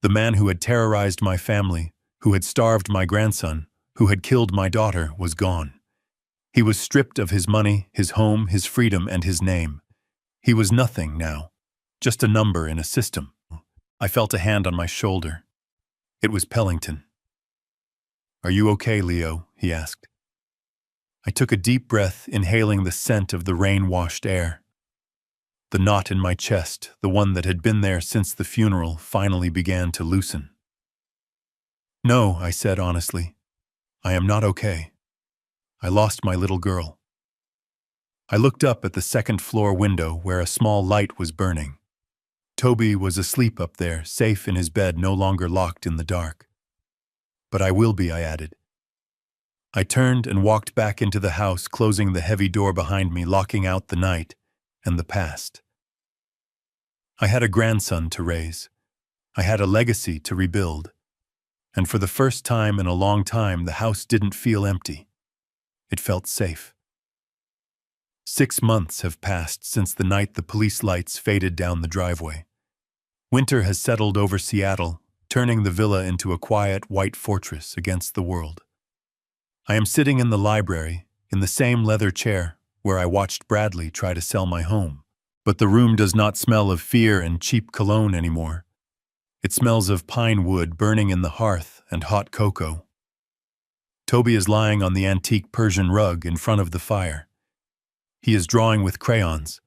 The man who had terrorized my family, who had starved my grandson, who had killed my daughter, was gone. He was stripped of his money, his home, his freedom, and his name. He was nothing now, just a number in a system. I felt a hand on my shoulder. It was Pellington. Are you okay, Leo? He asked. I took a deep breath, inhaling the scent of the rain-washed air. The knot in my chest, the one that had been there since the funeral, finally began to loosen. No, I said honestly. I am not okay. I lost my little girl. I looked up at the second-floor window where a small light was burning. Toby was asleep up there, safe in his bed, no longer locked in the dark. But I will be, I added. I turned and walked back into the house, closing the heavy door behind me, locking out the night and the past. I had a grandson to raise. I had a legacy to rebuild. And for the first time in a long time, the house didn't feel empty. It felt safe. 6 months have passed since the night the police lights faded down the driveway. Winter has settled over Seattle, turning the villa into a quiet, white fortress against the world. I am sitting in the library, in the same leather chair where I watched Bradley try to sell my home. But the room does not smell of fear and cheap cologne anymore. It smells of pine wood burning in the hearth and hot cocoa. Toby is lying on the antique Persian rug in front of the fire. He is drawing with crayons.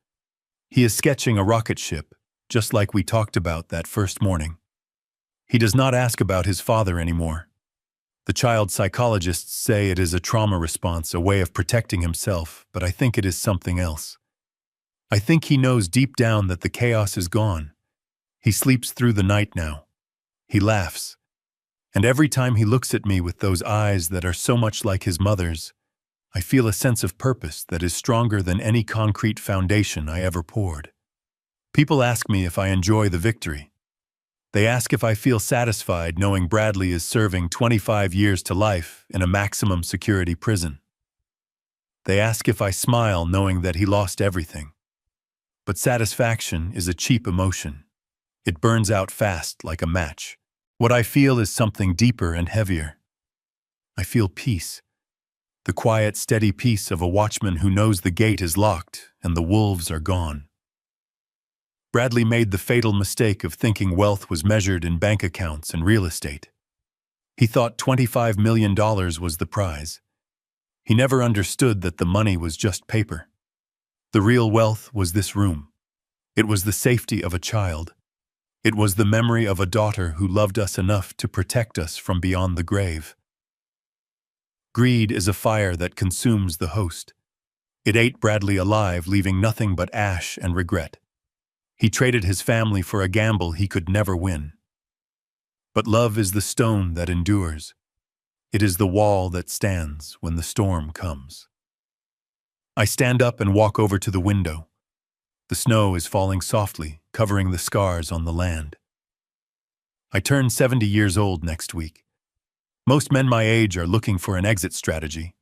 He is sketching a rocket ship, just like we talked about that first morning. He does not ask about his father anymore. The child psychologists say it is a trauma response, a way of protecting himself, but I think it is something else. I think he knows deep down that the chaos is gone. He sleeps through the night now. He laughs. And every time he looks at me with those eyes that are so much like his mother's, I feel a sense of purpose that is stronger than any concrete foundation I ever poured. People ask me if I enjoy the victory. They ask if I feel satisfied knowing Bradley is serving 25 years to life in a maximum security prison. They ask if I smile knowing that he lost everything. But satisfaction is a cheap emotion. It burns out fast like a match. What I feel is something deeper and heavier. I feel peace. The quiet, steady peace of a watchman who knows the gate is locked and the wolves are gone. Bradley made the fatal mistake of thinking wealth was measured in bank accounts and real estate. He thought $25 million was the prize. He never understood that the money was just paper. The real wealth was this room. It was the safety of a child. It was the memory of a daughter who loved us enough to protect us from beyond the grave. Greed is a fire that consumes the host. It ate Bradley alive, leaving nothing but ash and regret. He traded his family for a gamble he could never win. But love is the stone that endures. It is the wall that stands when the storm comes. I stand up and walk over to the window. The snow is falling softly, covering the scars on the land. I turn 70 years old next week. Most men my age are looking for an exit strategy.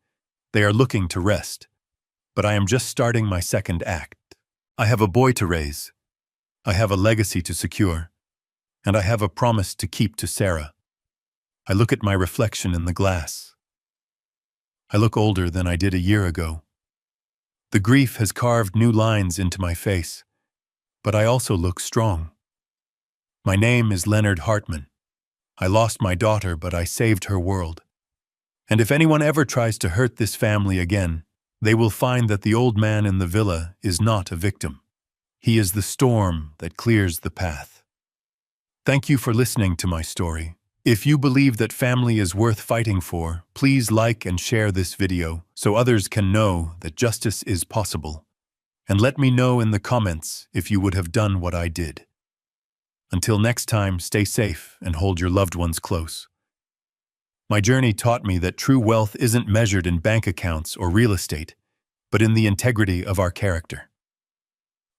They are looking to rest. But I am just starting my second act. I have a boy to raise. I have a legacy to secure. And I have a promise to keep to Sarah. I look at my reflection in the glass. I look older than I did a year ago. The grief has carved new lines into my face, but I also look strong. My name is Leonard Hartman. I lost my daughter, but I saved her world. And if anyone ever tries to hurt this family again, they will find that the old man in the villa is not a victim. He is the storm that clears the path. Thank you for listening to my story. If you believe that family is worth fighting for, please like and share this video so others can know that justice is possible. And let me know in the comments if you would have done what I did. Until next time, stay safe and hold your loved ones close. My journey taught me that true wealth isn't measured in bank accounts or real estate, but in the integrity of our character.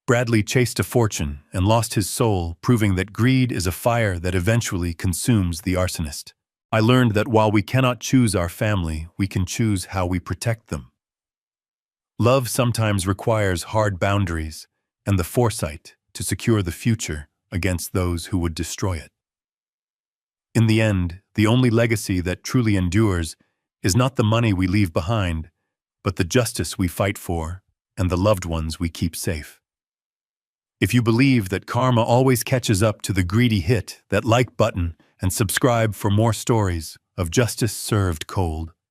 Bradley chased a fortune and lost his soul, proving that greed is a fire that eventually consumes the arsonist. I learned that while we cannot choose our family, we can choose how we protect them. Love sometimes requires hard boundaries and the foresight to secure the future against those who would destroy it. In the end, the only legacy that truly endures is not the money we leave behind, but the justice we fight for and the loved ones we keep safe. If you believe that karma always catches up to the greedy, hit that like button and subscribe for more stories of justice served cold.